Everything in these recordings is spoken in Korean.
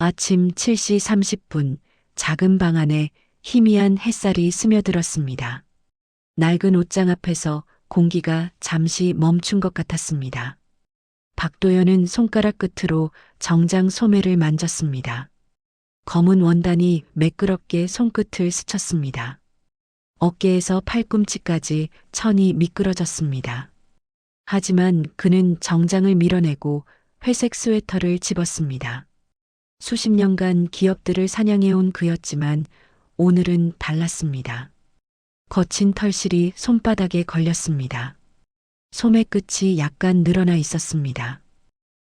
아침 7시 30분 작은 방 안에 희미한 햇살이 스며들었습니다. 낡은 옷장 앞에서 공기가 잠시 멈춘 것 같았습니다. 박도연은 손가락 끝으로 정장 소매를 만졌습니다. 검은 원단이 매끄럽게 손끝을 스쳤습니다. 어깨에서 팔꿈치까지 천이 미끄러졌습니다. 하지만 그는 정장을 밀어내고 회색 스웨터를 집었습니다. 수십 년간 기업들을 사냥해온 그였지만 오늘은 달랐습니다. 거친 털실이 손바닥에 걸렸습니다. 소매 끝이 약간 늘어나 있었습니다.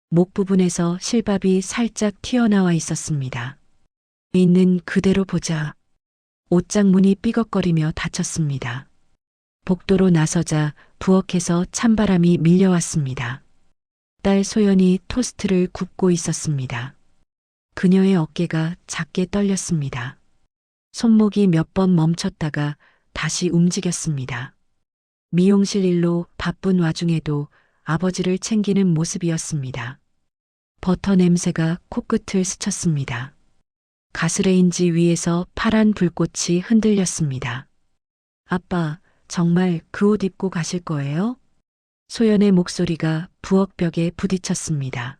목 부분에서 실밥이 살짝 튀어나와 있었습니다. 있는 그대로 보자. 옷장 문이 삐걱거리며 닫혔습니다. 복도로 나서자 부엌에서 찬바람이 밀려왔습니다. 딸 소연이 토스트를 굽고 있었습니다. 그녀의 어깨가 작게 떨렸습니다. 손목이 몇 번 멈췄다가 다시 움직였습니다. 미용실 일로 바쁜 와중에도 아버지를 챙기는 모습이었습니다. 버터 냄새가 코끝을 스쳤습니다. 가스레인지 위에서 파란 불꽃이 흔들렸습니다. 아빠, 정말 그 옷 입고 가실 거예요? 소연의 목소리가 부엌 벽에 부딪혔습니다.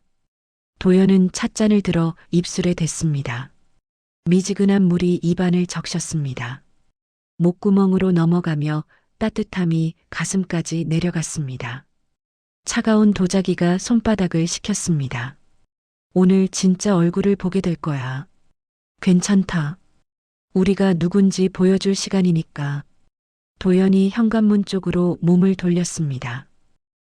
도연은 찻잔을 들어 입술에 댔습니다. 미지근한 물이 입안을 적셨습니다. 목구멍으로 넘어가며 따뜻함이 가슴까지 내려갔습니다. 차가운 도자기가 손바닥을 식혔습니다. 오늘 진짜 얼굴을 보게 될 거야. 괜찮다. 우리가 누군지 보여줄 시간이니까. 도연이 현관문 쪽으로 몸을 돌렸습니다.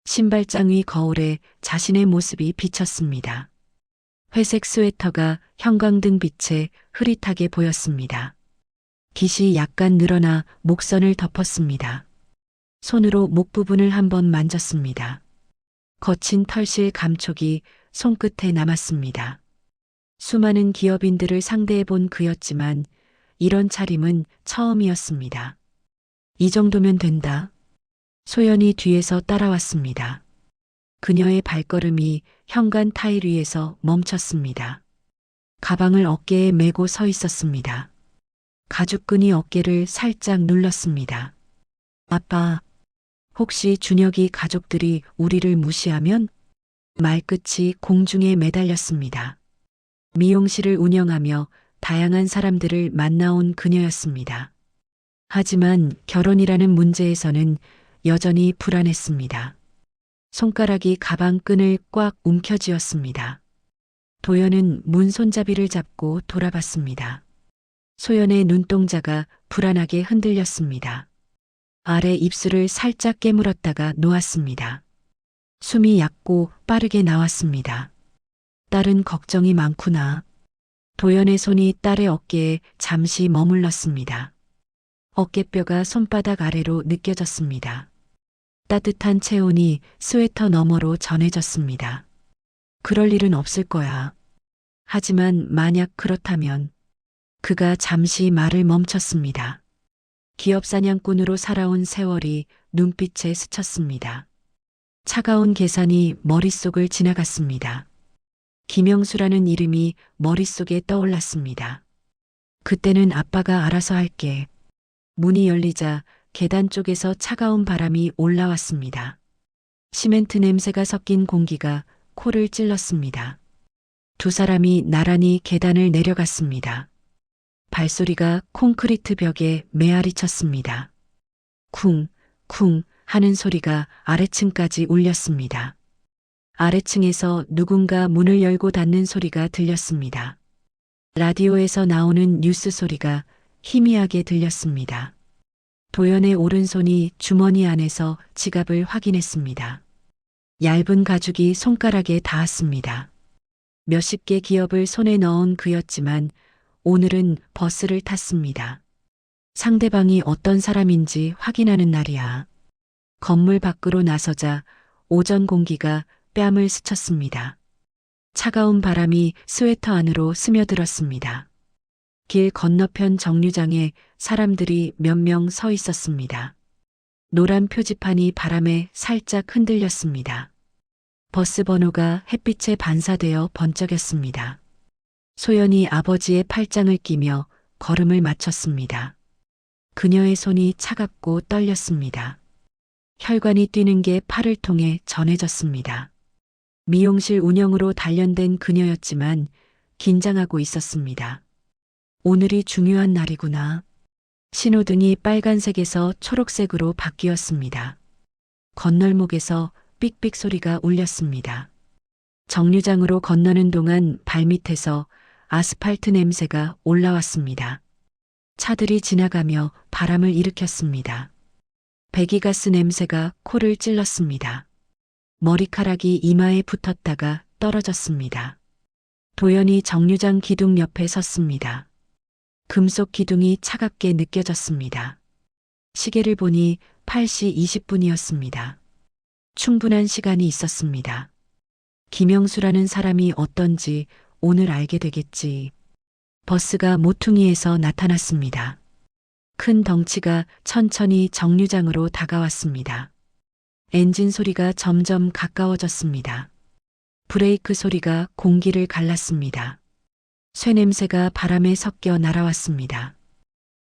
신발장 위 거울에 자신의 모습이 비쳤습니다. 회색 스웨터가 형광등 빛에 흐릿하게 보였습니다. 깃이 약간 늘어나 목선을 덮었습니다. 손으로 목 부분을 한번 만졌습니다. 거친 털실 감촉이 손끝에 남았습니다. 수많은 기업인들을 상대해 본 그였지만 이런 차림은 처음이었습니다. 이 정도면 된다. 소연이 뒤에서 따라왔습니다. 그녀의 발걸음이 현관 타일 위에서 멈췄습니다. 가방을 어깨에 메고 서 있었습니다. 가죽끈이 어깨를 살짝 눌렀습니다. 아빠, 혹시 준혁이 가족들이 우리를 무시하면? 말끝이 공중에 매달렸습니다. 미용실을 운영하며 다양한 사람들을 만나온 그녀였습니다. 하지만 결혼이라는 문제에서는 여전히 불안했습니다. 손가락이 가방 끈을 꽉 움켜쥐었습니다. 도연은 문 손잡이를 잡고 돌아봤습니다. 소연의 눈동자가 불안하게 흔들렸습니다. 아래 입술을 살짝 깨물었다가 놓았습니다. 숨이 얕고 빠르게 나왔습니다. 딸은 걱정이 많구나. 도연의 손이 딸의 어깨에 잠시 머물렀습니다. 어깨뼈가 손바닥 아래로 느껴졌습니다. 따뜻한 체온이 스웨터 너머로 전해졌습니다. 그럴 일은 없을 거야. 하지만 만약 그렇다면 그가 잠시 말을 멈췄습니다. 기업 사냥꾼으로 살아온 세월이 눈빛에 스쳤습니다. 차가운 계산이 머릿속을 지나갔습니다. 김영수라는 이름이 머릿속에 떠올랐습니다. 그때는 아빠가 알아서 할게. 문이 열리자 계단 쪽에서 차가운 바람이 올라왔습니다. 시멘트 냄새가 섞인 공기가 코를 찔렀습니다. 두 사람이 나란히 계단을 내려갔습니다. 발소리가 콘크리트 벽에 메아리 쳤습니다. 쿵, 쿵 하는 소리가 아래층까지 울렸습니다. 아래층에서 누군가 문을 열고 닫는 소리가 들렸습니다. 라디오에서 나오는 뉴스 소리가 희미하게 들렸습니다. 도연의 오른손이 주머니 안에서 지갑을 확인했습니다. 얇은 가죽이 손가락에 닿았습니다. 몇십 개 기업을 손에 넣은 그였지만 오늘은 버스를 탔습니다. 상대방이 어떤 사람인지 확인하는 날이야. 건물 밖으로 나서자 오전 공기가 뺨을 스쳤습니다. 차가운 바람이 스웨터 안으로 스며들었습니다. 길 건너편 정류장에 사람들이 몇 명 서 있었습니다. 노란 표지판이 바람에 살짝 흔들렸습니다. 버스 번호가 햇빛에 반사되어 번쩍였습니다. 소연이 아버지의 팔짱을 끼며 걸음을 맞췄습니다. 그녀의 손이 차갑고 떨렸습니다. 혈관이 뛰는 게 팔을 통해 전해졌습니다. 미용실 운영으로 단련된 그녀였지만 긴장하고 있었습니다. 오늘이 중요한 날이구나. 신호등이 빨간색에서 초록색으로 바뀌었습니다. 건널목에서 삑삑 소리가 울렸습니다. 정류장으로 건너는 동안 발밑에서 아스팔트 냄새가 올라왔습니다. 차들이 지나가며 바람을 일으켰습니다. 배기가스 냄새가 코를 찔렀습니다. 머리카락이 이마에 붙었다가 떨어졌습니다. 도연이 정류장 기둥 옆에 섰습니다. 금속 기둥이 차갑게 느껴졌습니다. 시계를 보니 8시 20분이었습니다. 충분한 시간이 있었습니다. 김영수라는 사람이 어떤지 오늘 알게 되겠지. 버스가 모퉁이에서 나타났습니다. 큰 덩치가 천천히 정류장으로 다가왔습니다. 엔진 소리가 점점 가까워졌습니다. 브레이크 소리가 공기를 갈랐습니다. 쇠냄새가 바람에 섞여 날아왔습니다.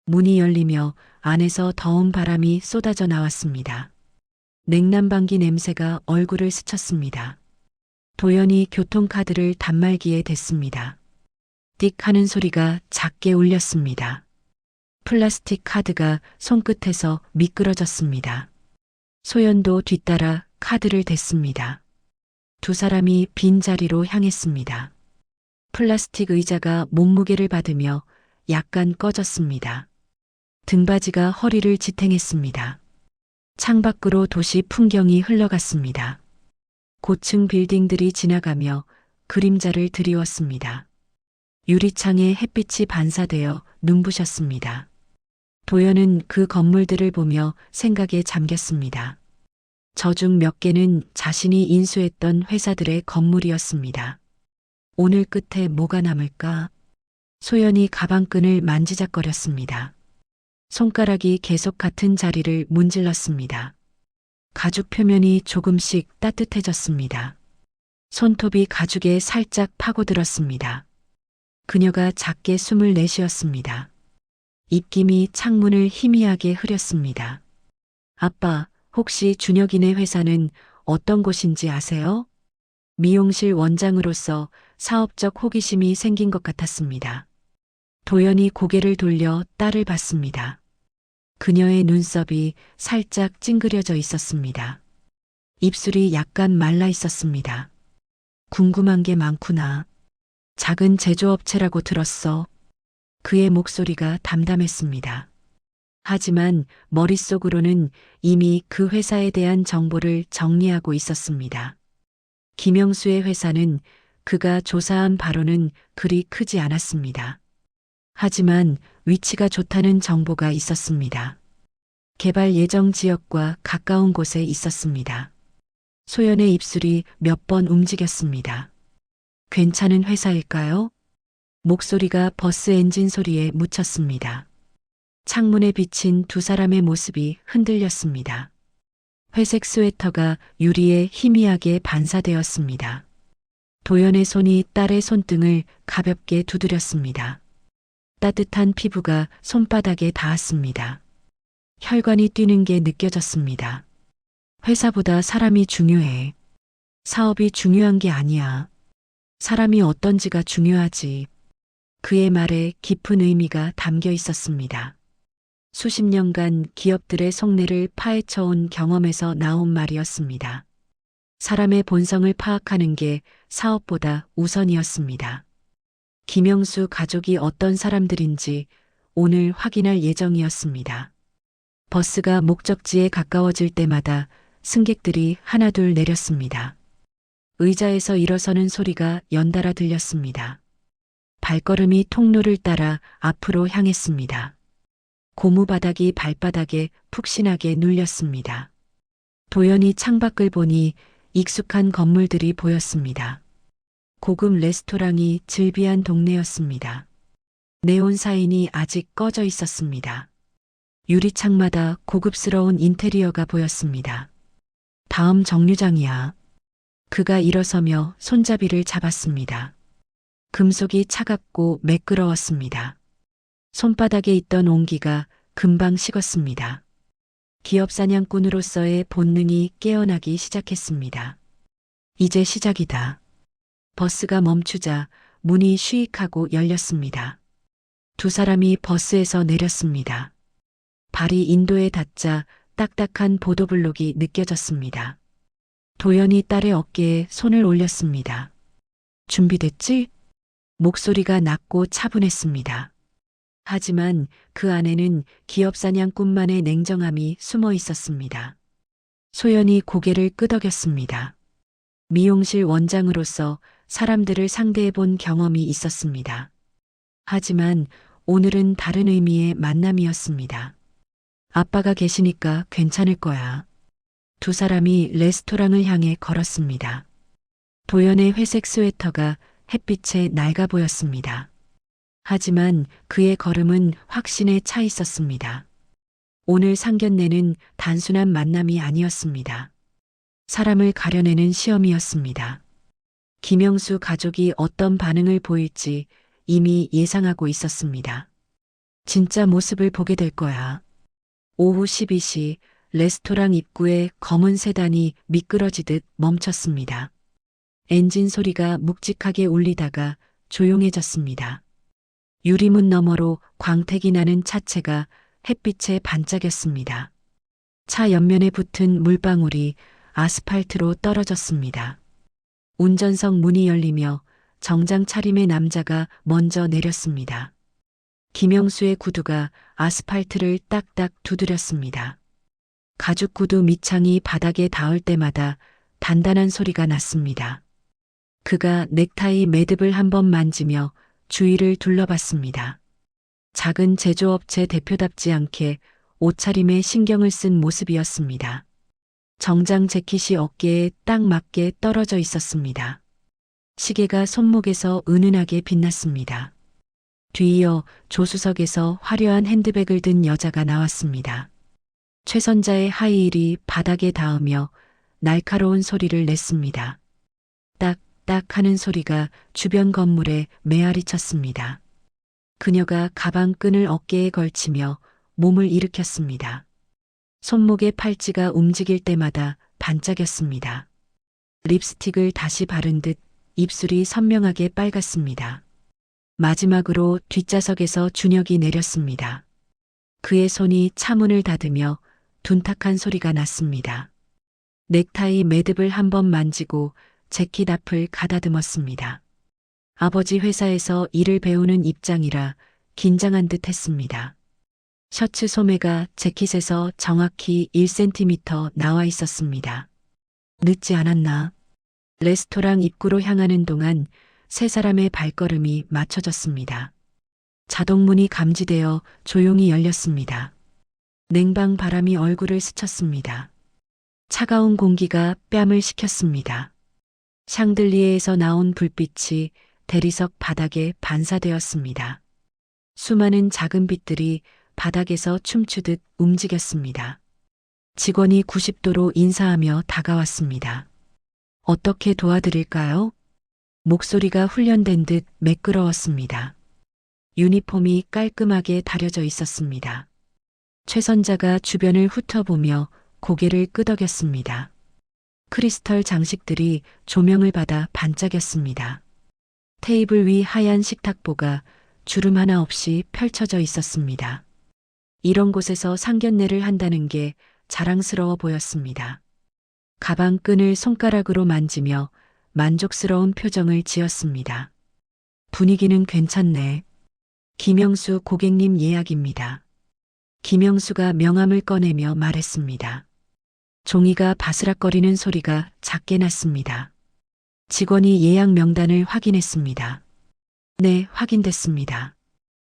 문이 열리며 안에서 더운 바람이 쏟아져 나왔습니다. 냉난방기 냄새가 얼굴을 스쳤습니다. 도연이 교통카드를 단말기에 댔습니다. 띡 하는 소리가 작게 울렸습니다. 플라스틱 카드가 손끝에서 미끄러졌습니다. 소연도 뒤따라 카드를 댔습니다. 두 사람이 빈자리로 향했습니다. 플라스틱 의자가 몸무게를 받으며 약간 꺼졌습니다. 등받이가 허리를 지탱했습니다. 창밖으로 도시 풍경이 흘러갔습니다. 고층 빌딩들이 지나가며 그림자를 드리웠습니다. 유리창에 햇빛이 반사되어 눈부셨습니다. 도연은 그 건물들을 보며 생각에 잠겼습니다. 저중 몇 개는 자신이 인수했던 회사들의 건물이었습니다. 오늘 끝에 뭐가 남을까? 소연이 가방끈을 만지작거렸습니다. 손가락이 계속 같은 자리를 문질렀습니다. 가죽 표면이 조금씩 따뜻해졌습니다. 손톱이 가죽에 살짝 파고들었습니다. 그녀가 작게 숨을 내쉬었습니다. 입김이 창문을 희미하게 흐렸습니다. 아빠, 혹시 준혁이네 회사는 어떤 곳인지 아세요? 미용실 원장으로서 사업적 호기심이 생긴 것 같았습니다. 도연이 고개를 돌려 딸을 봤습니다. 그녀의 눈썹이 살짝 찡그려져 있었습니다. 입술이 약간 말라 있었습니다. 궁금한 게 많구나. 작은 제조업체라고 들었어. 그의 목소리가 담담했습니다. 하지만 머릿속으로는 이미 그 회사에 대한 정보를 정리하고 있었습니다. 김영수의 회사는 그가 조사한 바로는 그리 크지 않았습니다. 하지만 위치가 좋다는 정보가 있었습니다. 개발 예정 지역과 가까운 곳에 있었습니다. 소연의 입술이 몇 번 움직였습니다. 괜찮은 회사일까요? 목소리가 버스 엔진 소리에 묻혔습니다. 창문에 비친 두 사람의 모습이 흔들렸습니다. 회색 스웨터가 유리에 희미하게 반사되었습니다. 도연의 손이 딸의 손등을 가볍게 두드렸습니다. 따뜻한 피부가 손바닥에 닿았습니다. 혈관이 뛰는 게 느껴졌습니다. 회사보다 사람이 중요해. 사업이 중요한 게 아니야. 사람이 어떤지가 중요하지. 그의 말에 깊은 의미가 담겨 있었습니다. 수십 년간 기업들의 속내를 파헤쳐온 경험에서 나온 말이었습니다. 사람의 본성을 파악하는 게 사업보다 우선이었습니다. 김영수 가족이 어떤 사람들인지 오늘 확인할 예정이었습니다. 버스가 목적지에 가까워질 때마다 승객들이 하나둘 내렸습니다. 의자에서 일어서는 소리가 연달아 들렸습니다. 발걸음이 통로를 따라 앞으로 향했습니다. 고무바닥이 발바닥에 푹신하게 눌렸습니다. 도연이 창밖을 보니 익숙한 건물들이 보였습니다. 고급 레스토랑이 즐비한 동네였습니다. 네온 사인이 아직 꺼져 있었습니다. 유리창마다 고급스러운 인테리어가 보였습니다. 다음 정류장이야. 그가 일어서며 손잡이를 잡았습니다. 금속이 차갑고 매끄러웠습니다. 손바닥에 있던 온기가 금방 식었습니다. 기업 사냥꾼으로서의 본능이 깨어나기 시작했습니다. 이제 시작이다. 버스가 멈추자 문이 쉬익하고 열렸습니다. 두 사람이 버스에서 내렸습니다. 발이 인도에 닿자 딱딱한 보도블록이 느껴졌습니다. 도연이 딸의 어깨에 손을 올렸습니다. 준비됐지? 목소리가 낮고 차분했습니다. 하지만 그 안에는 기업 사냥꾼만의 냉정함이 숨어 있었습니다. 소연이 고개를 끄덕였습니다. 미용실 원장으로서 사람들을 상대해 본 경험이 있었습니다. 하지만 오늘은 다른 의미의 만남이었습니다. 아빠가 계시니까 괜찮을 거야. 두 사람이 레스토랑을 향해 걸었습니다. 도연의 회색 스웨터가 햇빛에 낡아 보였습니다. 하지만 그의 걸음은 확신에 차 있었습니다. 오늘 상견례는 단순한 만남이 아니었습니다. 사람을 가려내는 시험이었습니다. 김영수 가족이 어떤 반응을 보일지 이미 예상하고 있었습니다. 진짜 모습을 보게 될 거야. 오후 12시 레스토랑 입구에 검은 세단이 미끄러지듯 멈췄습니다. 엔진 소리가 묵직하게 울리다가 조용해졌습니다. 유리문 너머로 광택이 나는 차체가 햇빛에 반짝였습니다. 차 옆면에 붙은 물방울이 아스팔트로 떨어졌습니다. 운전석 문이 열리며 정장 차림의 남자가 먼저 내렸습니다. 김영수의 구두가 아스팔트를 딱딱 두드렸습니다. 가죽 구두 밑창이 바닥에 닿을 때마다 단단한 소리가 났습니다. 그가 넥타이 매듭을 한번 만지며 주위를 둘러봤습니다. 작은 제조업체 대표답지 않게 옷차림에 신경을 쓴 모습이었습니다. 정장 재킷이 어깨에 딱 맞게 떨어져 있었습니다. 시계가 손목에서 은은하게 빛났습니다. 뒤이어 조수석에서 화려한 핸드백을 든 여자가 나왔습니다. 최선자의 하이힐이 바닥에 닿으며 날카로운 소리를 냈습니다. 딱 하는 소리가 주변 건물에 메아리 쳤습니다. 그녀가 가방 끈을 어깨에 걸치며 몸을 일으켰습니다. 손목의 팔찌가 움직일 때마다 반짝였습니다. 립스틱을 다시 바른 듯 입술이 선명하게 빨갛습니다. 마지막으로 뒷좌석에서 준혁이 내렸습니다. 그의 손이 차문을 닫으며 둔탁한 소리가 났습니다. 넥타이 매듭을 한번 만지고 재킷 앞을 가다듬었습니다. 아버지 회사에서 일을 배우는 입장이라 긴장한 듯 했습니다. 셔츠 소매가 재킷에서 정확히 1cm 나와 있었습니다. 늦지 않았나? 레스토랑 입구로 향하는 동안 세 사람의 발걸음이 맞춰졌습니다. 자동문이 감지되어 조용히 열렸습니다. 냉방 바람이 얼굴을 스쳤습니다. 차가운 공기가 뺨을 식혔습니다. 샹들리에에서 나온 불빛이 대리석 바닥에 반사되었습니다. 수많은 작은 빛들이 바닥에서 춤추듯 움직였습니다. 직원이 90도로 인사하며 다가왔습니다. 어떻게 도와드릴까요? 목소리가 훈련된 듯 매끄러웠습니다. 유니폼이 깔끔하게 다려져 있었습니다. 최선자가 주변을 훑어보며 고개를 끄덕였습니다. 크리스털 장식들이 조명을 받아 반짝였습니다. 테이블 위 하얀 식탁보가 주름 하나 없이 펼쳐져 있었습니다. 이런 곳에서 상견례를 한다는 게 자랑스러워 보였습니다. 가방 끈을 손가락으로 만지며 만족스러운 표정을 지었습니다. 분위기는 괜찮네. 김영수 고객님 예약입니다. 김영수가 명함을 꺼내며 말했습니다. 종이가 바스락거리는 소리가 작게 났습니다. 직원이 예약 명단을 확인했습니다. 네, 확인됐습니다.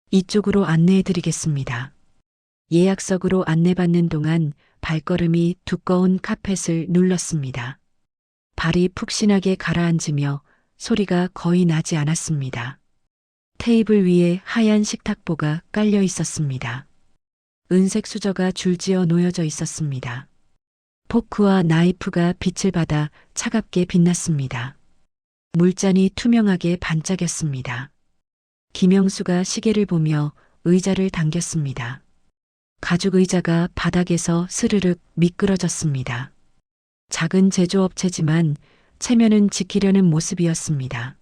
이쪽으로 안내해 드리겠습니다. 예약석으로 안내받는 동안 발걸음이 두꺼운 카펫을 눌렀습니다. 발이 푹신하게 가라앉으며 소리가 거의 나지 않았습니다. 테이블 위에 하얀 식탁보가 깔려 있었습니다. 은색 수저가 줄지어 놓여져 있었습니다. 포크와 나이프가 빛을 받아 차갑게 빛났습니다. 물잔이 투명하게 반짝였습니다. 김영수가 시계를 보며 의자를 당겼습니다. 가죽 의자가 바닥에서 스르륵 미끄러졌습니다. 작은 제조업체지만 체면은 지키려는 모습이었습니다.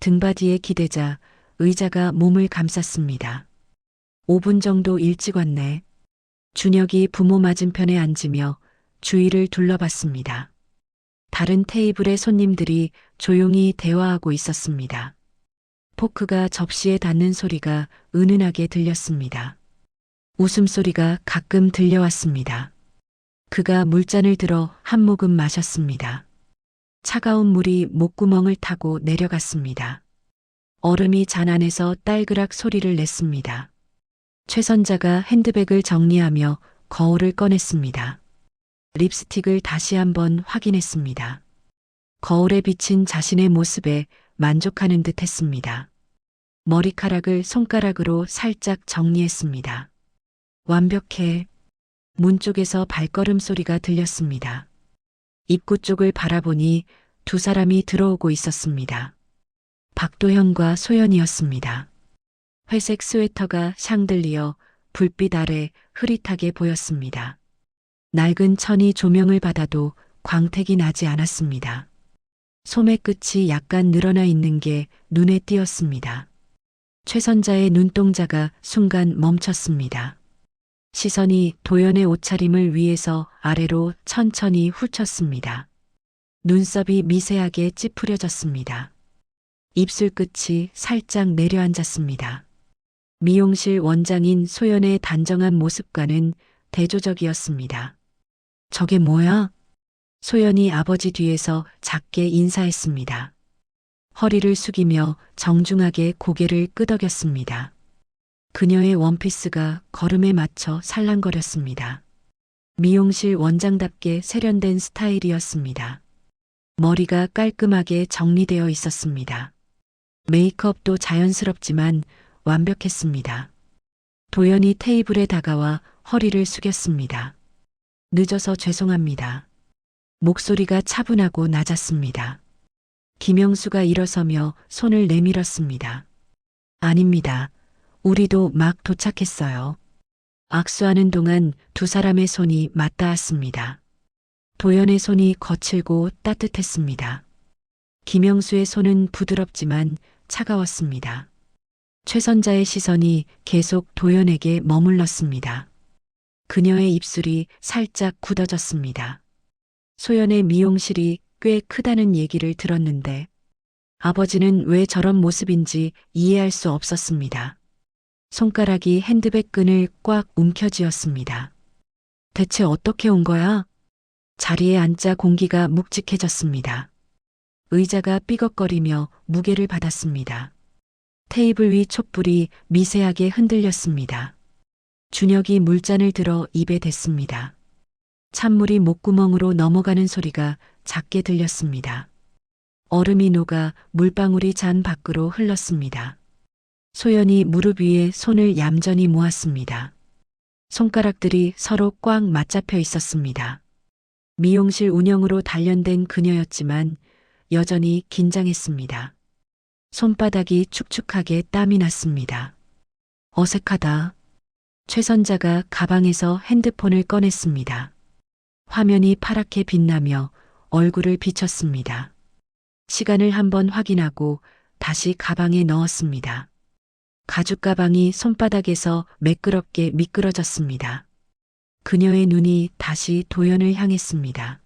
등받이에 기대자 의자가 몸을 감쌌습니다. 5분 정도 일찍 왔네. 준혁이 부모 맞은편에 앉으며 주위를 둘러봤습니다. 다른 테이블의 손님들이 조용히 대화하고 있었습니다. 포크가 접시에 닿는 소리가 은은하게 들렸습니다. 웃음소리가 가끔 들려왔습니다. 그가 물잔을 들어 한 모금 마셨습니다. 차가운 물이 목구멍을 타고 내려갔습니다. 얼음이 잔 안에서 딸그락 소리를 냈습니다. 최선자가 핸드백을 정리하며 거울을 꺼냈습니다. 립스틱을 다시 한번 확인했습니다. 거울에 비친 자신의 모습에 만족하는 듯 했습니다. 머리카락을 손가락으로 살짝 정리했습니다. 완벽해. 문 쪽에서 발걸음 소리가 들렸습니다. 입구 쪽을 바라보니 두 사람이 들어오고 있었습니다. 박도현과 소연이었습니다. 회색 스웨터가 샹들리어 불빛 아래 흐릿하게 보였습니다. 낡은 천이 조명을 받아도 광택이 나지 않았습니다. 소매 끝이 약간 늘어나 있는 게 눈에 띄었습니다. 최선자의 눈동자가 순간 멈췄습니다. 시선이 도연의 옷차림을 위에서 아래로 천천히 훑쳤습니다. 눈썹이 미세하게 찌푸려졌습니다. 입술 끝이 살짝 내려앉았습니다. 미용실 원장인 소연의 단정한 모습과는 대조적이었습니다. 저게 뭐야? 소연이 아버지 뒤에서 작게 인사했습니다. 허리를 숙이며 정중하게 고개를 끄덕였습니다. 그녀의 원피스가 걸음에 맞춰 살랑거렸습니다. 미용실 원장답게 세련된 스타일이었습니다. 머리가 깔끔하게 정리되어 있었습니다. 메이크업도 자연스럽지만 완벽했습니다. 도연이 테이블에 다가와 허리를 숙였습니다. 늦어서 죄송합니다. 목소리가 차분하고 낮았습니다. 김영수가 일어서며 손을 내밀었습니다. 아닙니다. 우리도 막 도착했어요. 악수하는 동안 두 사람의 손이 맞닿았습니다. 도연의 손이 거칠고 따뜻했습니다. 김영수의 손은 부드럽지만 차가웠습니다. 최선자의 시선이 계속 도연에게 머물렀습니다. 그녀의 입술이 살짝 굳어졌습니다. 소연의 미용실이 꽤 크다는 얘기를 들었는데 아버지는 왜 저런 모습인지 이해할 수 없었습니다. 손가락이 핸드백 끈을 꽉 움켜쥐었습니다. 대체 어떻게 온 거야? 자리에 앉자 공기가 묵직해졌습니다. 의자가 삐걱거리며 무게를 받았습니다. 테이블 위 촛불이 미세하게 흔들렸습니다. 준혁이 물잔을 들어 입에 댔습니다. 찬물이 목구멍으로 넘어가는 소리가 작게 들렸습니다. 얼음이 녹아 물방울이 잔 밖으로 흘렀습니다. 소연이 무릎 위에 손을 얌전히 모았습니다. 손가락들이 서로 꽉 맞잡혀 있었습니다. 미용실 운영으로 단련된 그녀였지만 여전히 긴장했습니다. 손바닥이 축축하게 땀이 났습니다. 어색하다. 최선자가 가방에서 핸드폰을 꺼냈습니다. 화면이 파랗게 빛나며 얼굴을 비췄습니다. 시간을 한번 확인하고 다시 가방에 넣었습니다. 가죽 가방이 손바닥에서 매끄럽게 미끄러졌습니다. 그녀의 눈이 다시 도연을 향했습니다.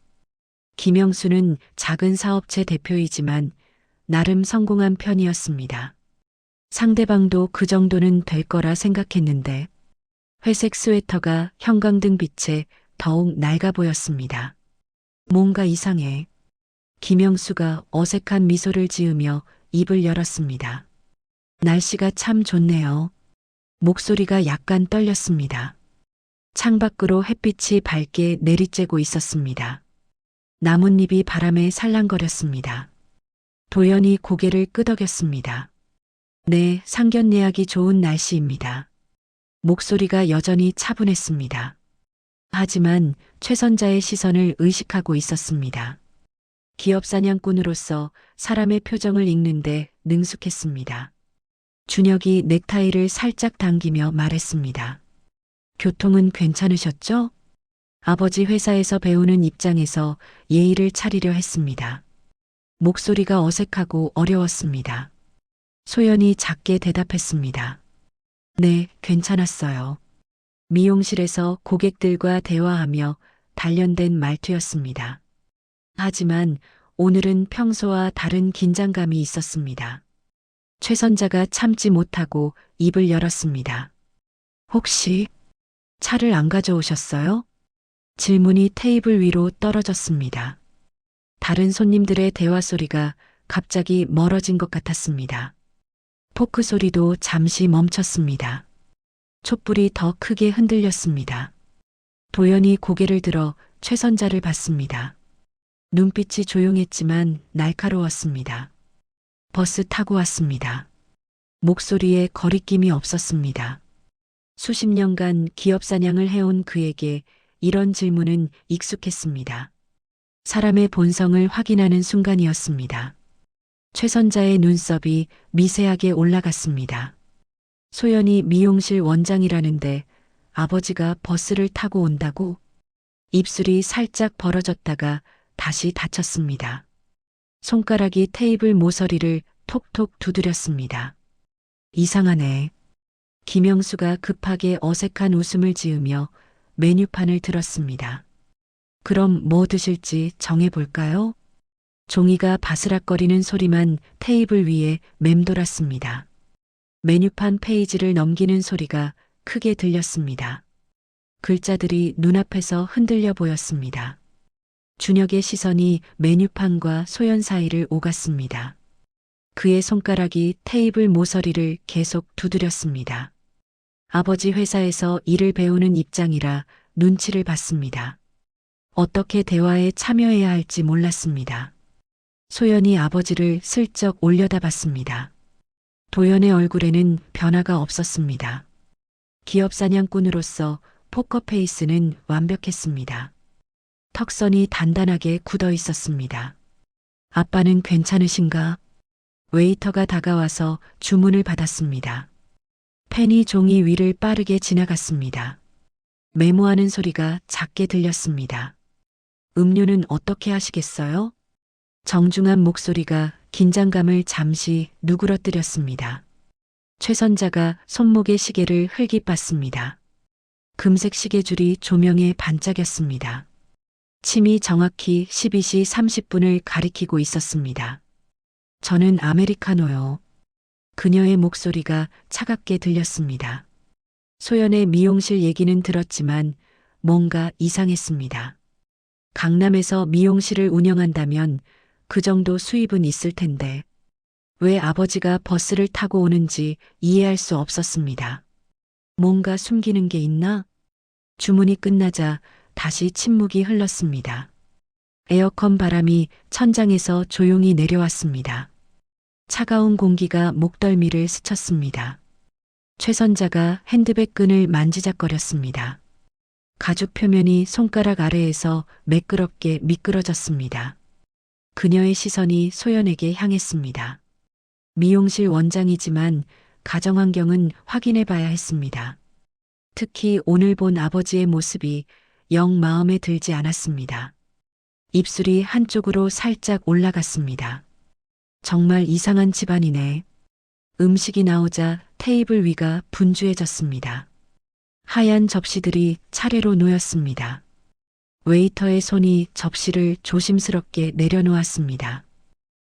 김영수는 작은 사업체 대표이지만 나름 성공한 편이었습니다. 상대방도 그 정도는 될 거라 생각했는데 회색 스웨터가 형광등 빛에 더욱 낡아 보였습니다. 뭔가 이상해. 김영수가 어색한 미소를 지으며 입을 열었습니다. 날씨가 참 좋네요. 목소리가 약간 떨렸습니다. 창밖으로 햇빛이 밝게 내리쬐고 있었습니다. 나뭇잎이 바람에 살랑거렸습니다. 도연이 고개를 끄덕였습니다. 네, 상견례하기 좋은 날씨입니다. 목소리가 여전히 차분했습니다. 하지만 최선자의 시선을 의식하고 있었습니다. 기업 사냥꾼으로서 사람의 표정을 읽는데 능숙했습니다. 준혁이 넥타이를 살짝 당기며 말했습니다. 교통은 괜찮으셨죠? 아버지 회사에서 배우는 입장에서 예의를 차리려 했습니다. 목소리가 어색하고 어려웠습니다. 소연이 작게 대답했습니다. 네, 괜찮았어요. 미용실에서 고객들과 대화하며 단련된 말투였습니다. 하지만 오늘은 평소와 다른 긴장감이 있었습니다. 최선자가 참지 못하고 입을 열었습니다. 혹시 차를 안 가져오셨어요? 질문이 테이블 위로 떨어졌습니다. 다른 손님들의 대화 소리가 갑자기 멀어진 것 같았습니다. 포크 소리도 잠시 멈췄습니다. 촛불이 더 크게 흔들렸습니다. 도연이 고개를 들어 최선자를 봤습니다. 눈빛이 조용했지만 날카로웠습니다. 버스 타고 왔습니다. 목소리에 거리낌이 없었습니다. 수십 년간 기업 사냥을 해온 그에게 이런 질문은 익숙했습니다. 사람의 본성을 확인하는 순간이었습니다. 최선자의 눈썹이 미세하게 올라갔습니다. 소연이 미용실 원장이라는데 아버지가 버스를 타고 온다고? 입술이 살짝 벌어졌다가 다시 닫혔습니다. 손가락이 테이블 모서리를 톡톡 두드렸습니다. 이상하네. 김영수가 급하게 어색한 웃음을 지으며 메뉴판을 들었습니다. 그럼 뭐 드실지 정해볼까요? 종이가 바스락거리는 소리만 테이블 위에 맴돌았습니다. 메뉴판 페이지를 넘기는 소리가 크게 들렸습니다. 글자들이 눈앞에서 흔들려 보였습니다. 준혁의 시선이 메뉴판과 소연 사이를 오갔습니다. 그의 손가락이 테이블 모서리를 계속 두드렸습니다. 아버지 회사에서 일을 배우는 입장이라 눈치를 봤습니다. 어떻게 대화에 참여해야 할지 몰랐습니다. 소연이 아버지를 슬쩍 올려다봤습니다. 도연의 얼굴에는 변화가 없었습니다. 기업 사냥꾼으로서 포커페이스는 완벽했습니다. 턱선이 단단하게 굳어 있었습니다. 아빠는 괜찮으신가? 웨이터가 다가와서 주문을 받았습니다. 펜이 종이 위를 빠르게 지나갔습니다. 메모하는 소리가 작게 들렸습니다. 음료는 어떻게 하시겠어요? 정중한 목소리가 긴장감을 잠시 누그러뜨렸습니다. 최선자가 손목의 시계를 흘깃봤습니다. 금색 시계줄이 조명에 반짝였습니다. 침이 정확히 12시 30분을 가리키고 있었습니다. 저는 아메리카노요. 그녀의 목소리가 차갑게 들렸습니다. 소연의 미용실 얘기는 들었지만 뭔가 이상했습니다. 강남에서 미용실을 운영한다면 그 정도 수입은 있을 텐데 왜 아버지가 버스를 타고 오는지 이해할 수 없었습니다. 뭔가 숨기는 게 있나? 주문이 끝나자 다시 침묵이 흘렀습니다. 에어컨 바람이 천장에서 조용히 내려왔습니다. 차가운 공기가 목덜미를 스쳤습니다. 최선자가 핸드백 끈을 만지작거렸습니다. 가죽 표면이 손가락 아래에서 매끄럽게 미끄러졌습니다. 그녀의 시선이 소연에게 향했습니다. 미용실 원장이지만 가정환경은 확인해 봐야 했습니다. 특히 오늘 본 아버지의 모습이 영 마음에 들지 않았습니다. 입술이 한쪽으로 살짝 올라갔습니다. 정말 이상한 집안이네. 음식이 나오자 테이블 위가 분주해졌습니다. 하얀 접시들이 차례로 놓였습니다. 웨이터의 손이 접시를 조심스럽게 내려놓았습니다.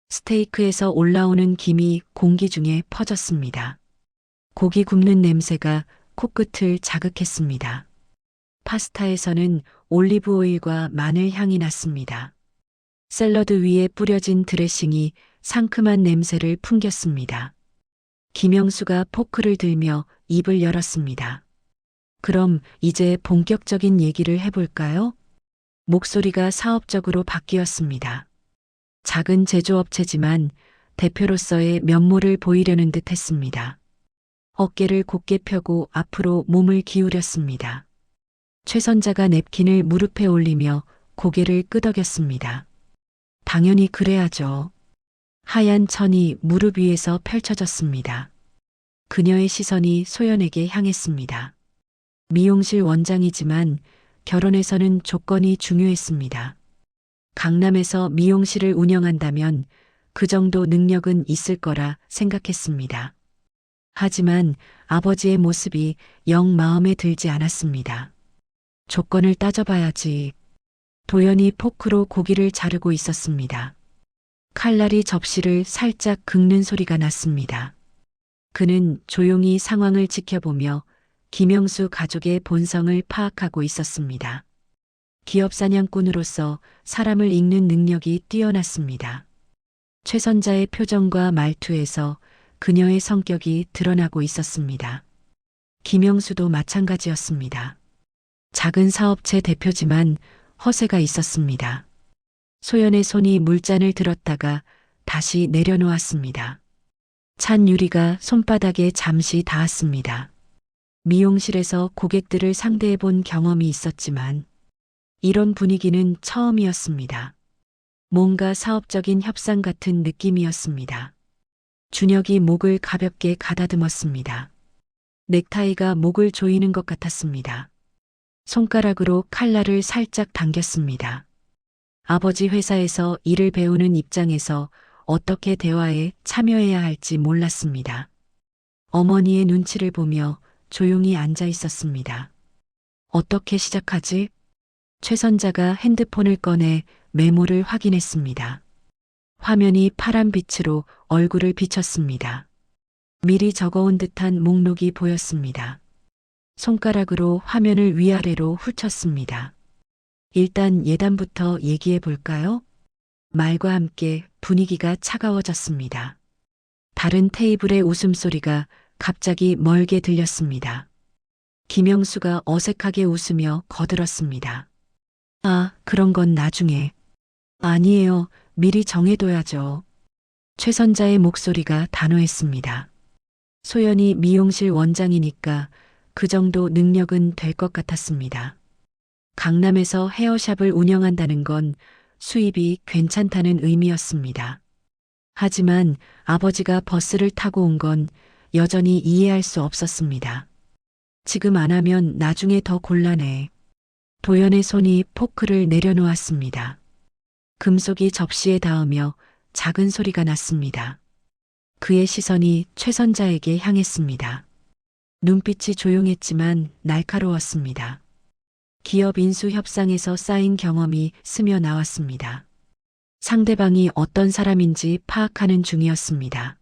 스테이크에서 올라오는 김이 공기 중에 퍼졌습니다. 고기 굽는 냄새가 코끝을 자극했습니다. 파스타에서는 올리브 오일과 마늘 향이 났습니다. 샐러드 위에 뿌려진 드레싱이 상큼한 냄새를 풍겼습니다. 김영수가 포크를 들며 입을 열었습니다. 그럼 이제 본격적인 얘기를 해볼까요? 목소리가 사업적으로 바뀌었습니다. 작은 제조업체지만 대표로서의 면모를 보이려는 듯 했습니다. 어깨를 곧게 펴고 앞으로 몸을 기울였습니다. 최선자가 냅킨을 무릎에 올리며 고개를 끄덕였습니다. 당연히 그래야죠. 하얀 천이 무릎 위에서 펼쳐졌습니다. 그녀의 시선이 소연에게 향했습니다. 미용실 원장이지만 결혼에서는 조건이 중요했습니다. 강남에서 미용실을 운영한다면 그 정도 능력은 있을 거라 생각했습니다. 하지만 아버지의 모습이 영 마음에 들지 않았습니다. 조건을 따져봐야지. 도연이 포크로 고기를 자르고 있었습니다. 칼날이 접시를 살짝 긁는 소리가 났습니다. 그는 조용히 상황을 지켜보며 김영수 가족의 본성을 파악하고 있었습니다. 기업 사냥꾼으로서 사람을 읽는 능력이 뛰어났습니다. 최선자의 표정과 말투에서 그녀의 성격이 드러나고 있었습니다. 김영수도 마찬가지였습니다. 작은 사업체 대표지만 허세가 있었습니다. 소연의 손이 물잔을 들었다가 다시 내려놓았습니다. 찬 유리가 손바닥에 잠시 닿았습니다. 미용실에서 고객들을 상대해 본 경험이 있었지만 이런 분위기는 처음이었습니다. 뭔가 사업적인 협상 같은 느낌이었습니다. 준혁이 목을 가볍게 가다듬었습니다. 넥타이가 목을 조이는 것 같았습니다. 손가락으로 칼날을 살짝 당겼습니다. 아버지 회사에서 일을 배우는 입장에서 어떻게 대화에 참여해야 할지 몰랐습니다. 어머니의 눈치를 보며 조용히 앉아 있었습니다. 어떻게 시작하지? 최선자가 핸드폰을 꺼내 메모를 확인했습니다. 화면이 파란 빛으로 얼굴을 비쳤습니다. 미리 적어온 듯한 목록이 보였습니다. 손가락으로 화면을 위아래로 훑쳤습니다. 일단 예단부터 얘기해 볼까요? 말과 함께 분위기가 차가워졌습니다. 다른 테이블의 웃음소리가 갑자기 멀게 들렸습니다. 김영수가 어색하게 웃으며 거들었습니다. 아, 그런 건 나중에. 아니에요. 미리 정해둬야죠. 최선자의 목소리가 단호했습니다. 소연이 미용실 원장이니까 그 정도 능력은 될 것 같았습니다. 강남에서 헤어샵을 운영한다는 건 수입이 괜찮다는 의미였습니다. 하지만 아버지가 버스를 타고 온 건 여전히 이해할 수 없었습니다. 지금 안 하면 나중에 더 곤란해. 도연의 손이 포크를 내려놓았습니다. 금속이 접시에 닿으며 작은 소리가 났습니다. 그의 시선이 최선자에게 향했습니다. 눈빛이 조용했지만 날카로웠습니다. 기업 인수 협상에서 쌓인 경험이 스며 나왔습니다. 상대방이 어떤 사람인지 파악하는 중이었습니다.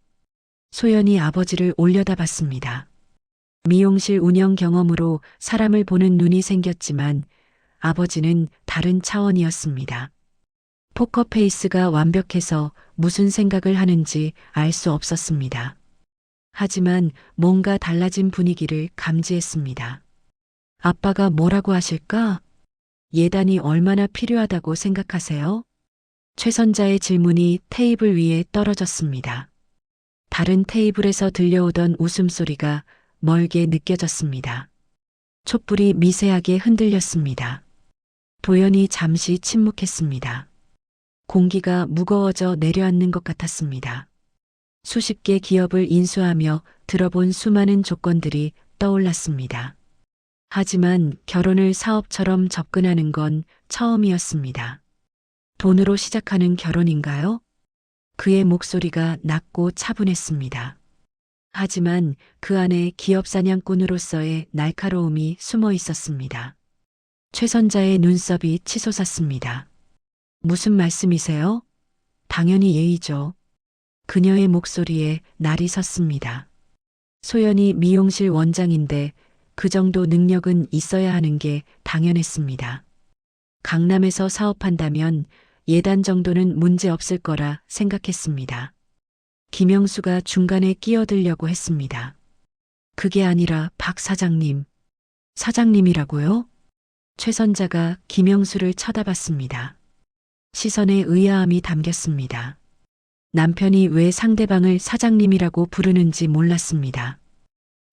소연이 아버지를 올려다봤습니다. 미용실 운영 경험으로 사람을 보는 눈이 생겼지만 아버지는 다른 차원이었습니다. 포커페이스가 완벽해서 무슨 생각을 하는지 알 수 없었습니다. 하지만 뭔가 달라진 분위기를 감지했습니다. 아빠가 뭐라고 하실까? 예단이 얼마나 필요하다고 생각하세요? 최선자의 질문이 테이블 위에 떨어졌습니다. 다른 테이블에서 들려오던 웃음소리가 멀게 느껴졌습니다. 촛불이 미세하게 흔들렸습니다. 도연이 잠시 침묵했습니다. 공기가 무거워져 내려앉는 것 같았습니다. 수십 개 기업을 인수하며 들어본 수많은 조건들이 떠올랐습니다. 하지만 결혼을 사업처럼 접근하는 건 처음이었습니다. 돈으로 시작하는 결혼인가요? 그의 목소리가 낮고 차분했습니다. 하지만 그 안에 기업 사냥꾼으로서의 날카로움이 숨어 있었습니다. 최선자의 눈썹이 치솟았습니다. 무슨 말씀이세요? 당연히 예의죠. 그녀의 목소리에 날이 섰습니다. 소연이 미용실 원장인데 그 정도 능력은 있어야 하는 게 당연했습니다. 강남에서 사업한다면 예단 정도는 문제 없을 거라 생각했습니다. 김영수가 중간에 끼어들려고 했습니다. 그게 아니라 박 사장님. 사장님이라고요? 최선자가 김영수를 쳐다봤습니다. 시선에 의아함이 담겼습니다. 남편이 왜 상대방을 사장님이라고 부르는지 몰랐습니다.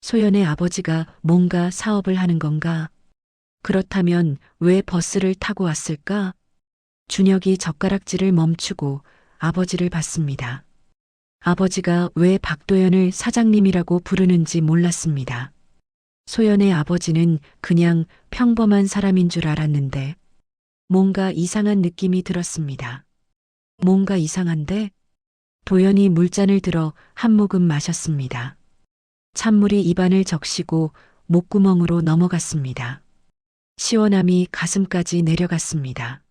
소연의 아버지가 뭔가 사업을 하는 건가? 그렇다면 왜 버스를 타고 왔을까? 준혁이 젓가락질을 멈추고 아버지를 봤습니다. 아버지가 왜 박도연을 사장님이라고 부르는지 몰랐습니다. 소연의 아버지는 그냥 평범한 사람인 줄 알았는데 뭔가 이상한 느낌이 들었습니다. 뭔가 이상한데? 도연이 물잔을 들어 한 모금 마셨습니다. 찬물이 입안을 적시고 목구멍으로 넘어갔습니다. 시원함이 가슴까지 내려갔습니다.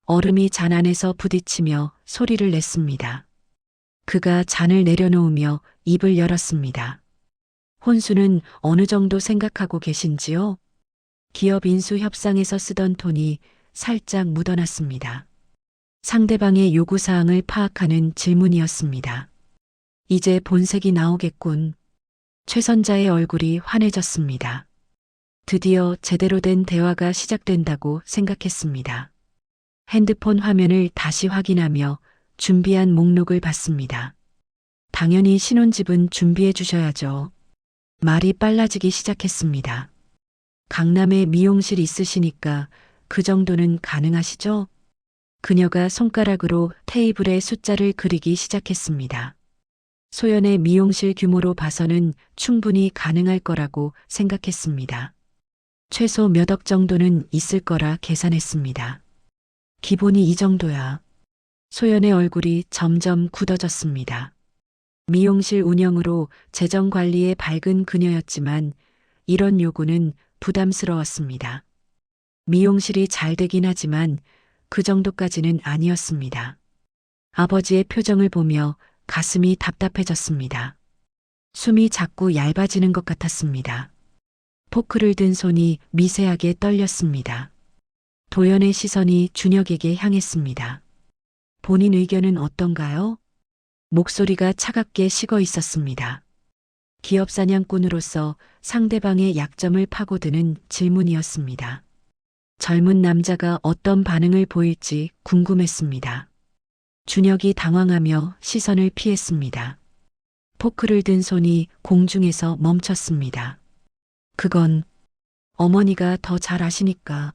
얼음이 잔 안에서 부딪히며 소리를 냈습니다. 그가 잔을 내려놓으며 입을 열었습니다. 혼수는 어느 정도 생각하고 계신지요? 기업 인수 협상에서 쓰던 톤이 살짝 묻어났습니다. 상대방의 요구사항을 파악하는 질문이었습니다. 이제 본색이 나오겠군. 최선자의 얼굴이 환해졌습니다. 드디어 제대로 된 대화가 시작된다고 생각했습니다. 핸드폰 화면을 다시 확인하며 준비한 목록을 봤습니다. 당연히 신혼집은 준비해 주셔야죠. 말이 빨라지기 시작했습니다. 강남에 미용실 있으시니까 그 정도는 가능하시죠? 그녀가 손가락으로 테이블에 숫자를 그리기 시작했습니다. 소연의 미용실 규모로 봐서는 충분히 가능할 거라고 생각했습니다. 최소 몇 억 정도는 있을 거라 계산했습니다. 기본이 이 정도야. 소연의 얼굴이 점점 굳어졌습니다. 미용실 운영으로 재정 관리에 밝은 그녀였지만 이런 요구는 부담스러웠습니다. 미용실이 잘 되긴 하지만 그 정도까지는 아니었습니다. 아버지의 표정을 보며 가슴이 답답해졌습니다. 숨이 자꾸 얇아지는 것 같았습니다. 포크를 든 손이 미세하게 떨렸습니다. 도연의 시선이 준혁에게 향했습니다. 본인 의견은 어떤가요? 목소리가 차갑게 식어 있었습니다. 기업 사냥꾼으로서 상대방의 약점을 파고드는 질문이었습니다. 젊은 남자가 어떤 반응을 보일지 궁금했습니다. 준혁이 당황하며 시선을 피했습니다. 포크를 든 손이 공중에서 멈췄습니다. 그건 어머니가 더 잘 아시니까.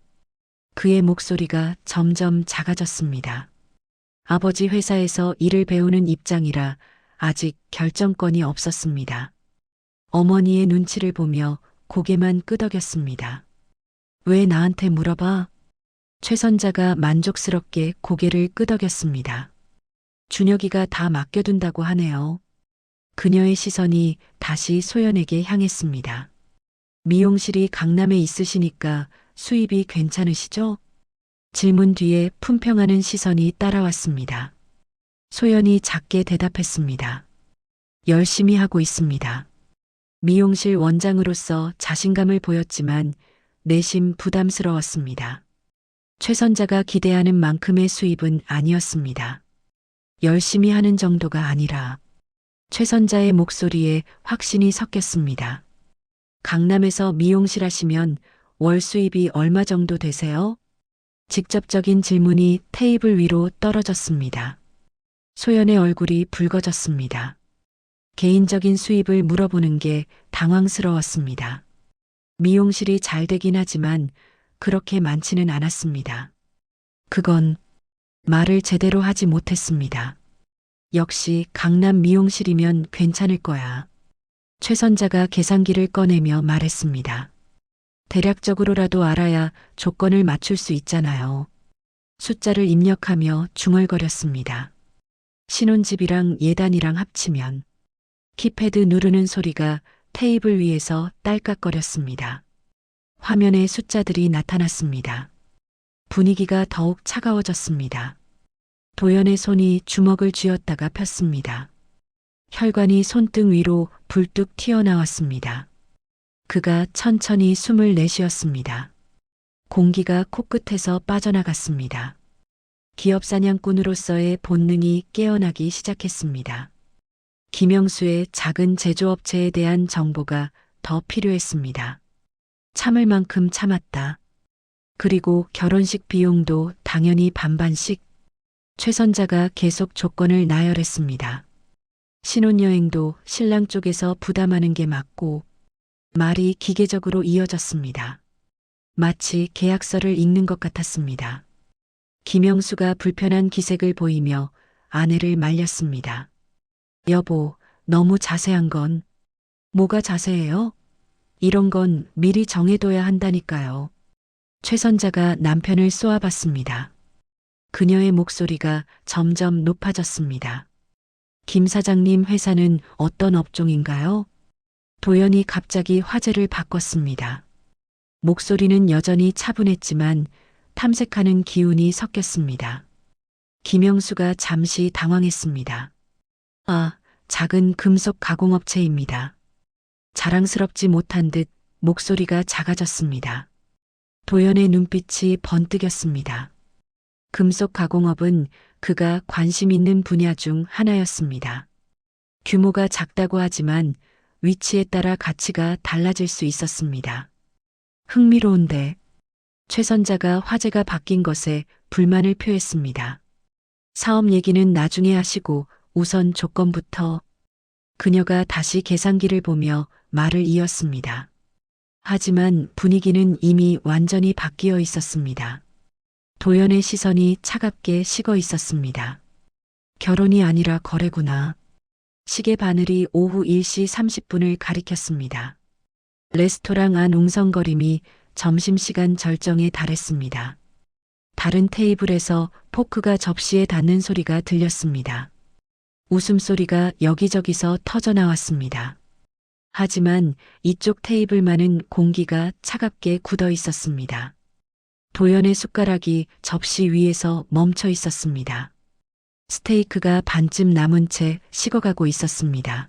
그의 목소리가 점점 작아졌습니다. 아버지 회사에서 일을 배우는 입장이라 아직 결정권이 없었습니다. 어머니의 눈치를 보며 고개만 끄덕였습니다. 왜 나한테 물어봐? 최선자가 만족스럽게 고개를 끄덕였습니다. 준혁이가 다 맡겨둔다고 하네요. 그녀의 시선이 다시 소연에게 향했습니다. 미용실이 강남에 있으시니까 수입이 괜찮으시죠? 질문 뒤에 품평하는 시선이 따라왔습니다. 소연이 작게 대답했습니다. 열심히 하고 있습니다. 미용실 원장으로서 자신감을 보였지만 내심 부담스러웠습니다. 최선자가 기대하는 만큼의 수입은 아니었습니다. 열심히 하는 정도가 아니라 최선자의 목소리에 확신이 섞였습니다. 강남에서 미용실 하시면 월 수입이 얼마 정도 되세요? 직접적인 질문이 테이블 위로 떨어졌습니다. 소연의 얼굴이 붉어졌습니다. 개인적인 수입을 물어보는 게 당황스러웠습니다. 미용실이 잘 되긴 하지만 그렇게 많지는 않았습니다. 그건 말을 제대로 하지 못했습니다. 역시 강남 미용실이면 괜찮을 거야. 최선자가 계산기를 꺼내며 말했습니다. 대략적으로라도 알아야 조건을 맞출 수 있잖아요. 숫자를 입력하며 중얼거렸습니다. 신혼집이랑 예단이랑 합치면 키패드 누르는 소리가 테이블 위에서 딸깍거렸습니다. 화면에 숫자들이 나타났습니다. 분위기가 더욱 차가워졌습니다. 도연의 손이 주먹을 쥐었다가 폈습니다. 혈관이 손등 위로 불뚝 튀어나왔습니다. 그가 천천히 숨을 내쉬었습니다. 공기가 코끝에서 빠져나갔습니다. 기업 사냥꾼으로서의 본능이 깨어나기 시작했습니다. 김영수의 작은 제조업체에 대한 정보가 더 필요했습니다. 참을 만큼 참았다. 그리고 결혼식 비용도 당연히 반반씩. 최선자가 계속 조건을 나열했습니다. 신혼여행도 신랑 쪽에서 부담하는 게 맞고. 말이 기계적으로 이어졌습니다. 마치 계약서를 읽는 것 같았습니다. 김영수가 불편한 기색을 보이며 아내를 말렸습니다. 여보, 너무 자세한 건. 뭐가 자세해요? 이런 건 미리 정해둬야 한다니까요. 최선자가 남편을 쏘아봤습니다. 그녀의 목소리가 점점 높아졌습니다. 김 사장님 회사는 어떤 업종인가요? 도연이 갑자기 화제를 바꿨습니다. 목소리는 여전히 차분했지만 탐색하는 기운이 섞였습니다. 김영수가 잠시 당황했습니다. 아, 작은 금속 가공업체입니다. 자랑스럽지 못한 듯 목소리가 작아졌습니다. 도연의 눈빛이 번뜩였습니다. 금속 가공업은 그가 관심 있는 분야 중 하나였습니다. 규모가 작다고 하지만 위치에 따라 가치가 달라질 수 있었습니다. 흥미로운데 최선자가 화제가 바뀐 것에 불만을 표했습니다. 사업 얘기는 나중에 하시고 우선 조건부터. 그녀가 다시 계산기를 보며 말을 이었습니다. 하지만 분위기는 이미 완전히 바뀌어 있었습니다. 도연의 시선이 차갑게 식어 있었습니다. 결혼이 아니라 거래구나. 시계 바늘이 오후 1시 30분을 가리켰습니다. 레스토랑 안 웅성거림이 점심시간 절정에 달했습니다. 다른 테이블에서 포크가 접시에 닿는 소리가 들렸습니다. 웃음소리가 여기저기서 터져나왔습니다. 하지만 이쪽 테이블만은 공기가 차갑게 굳어 있었습니다. 도연의 숟가락이 접시 위에서 멈춰 있었습니다. 스테이크가 반쯤 남은 채 식어가고 있었습니다.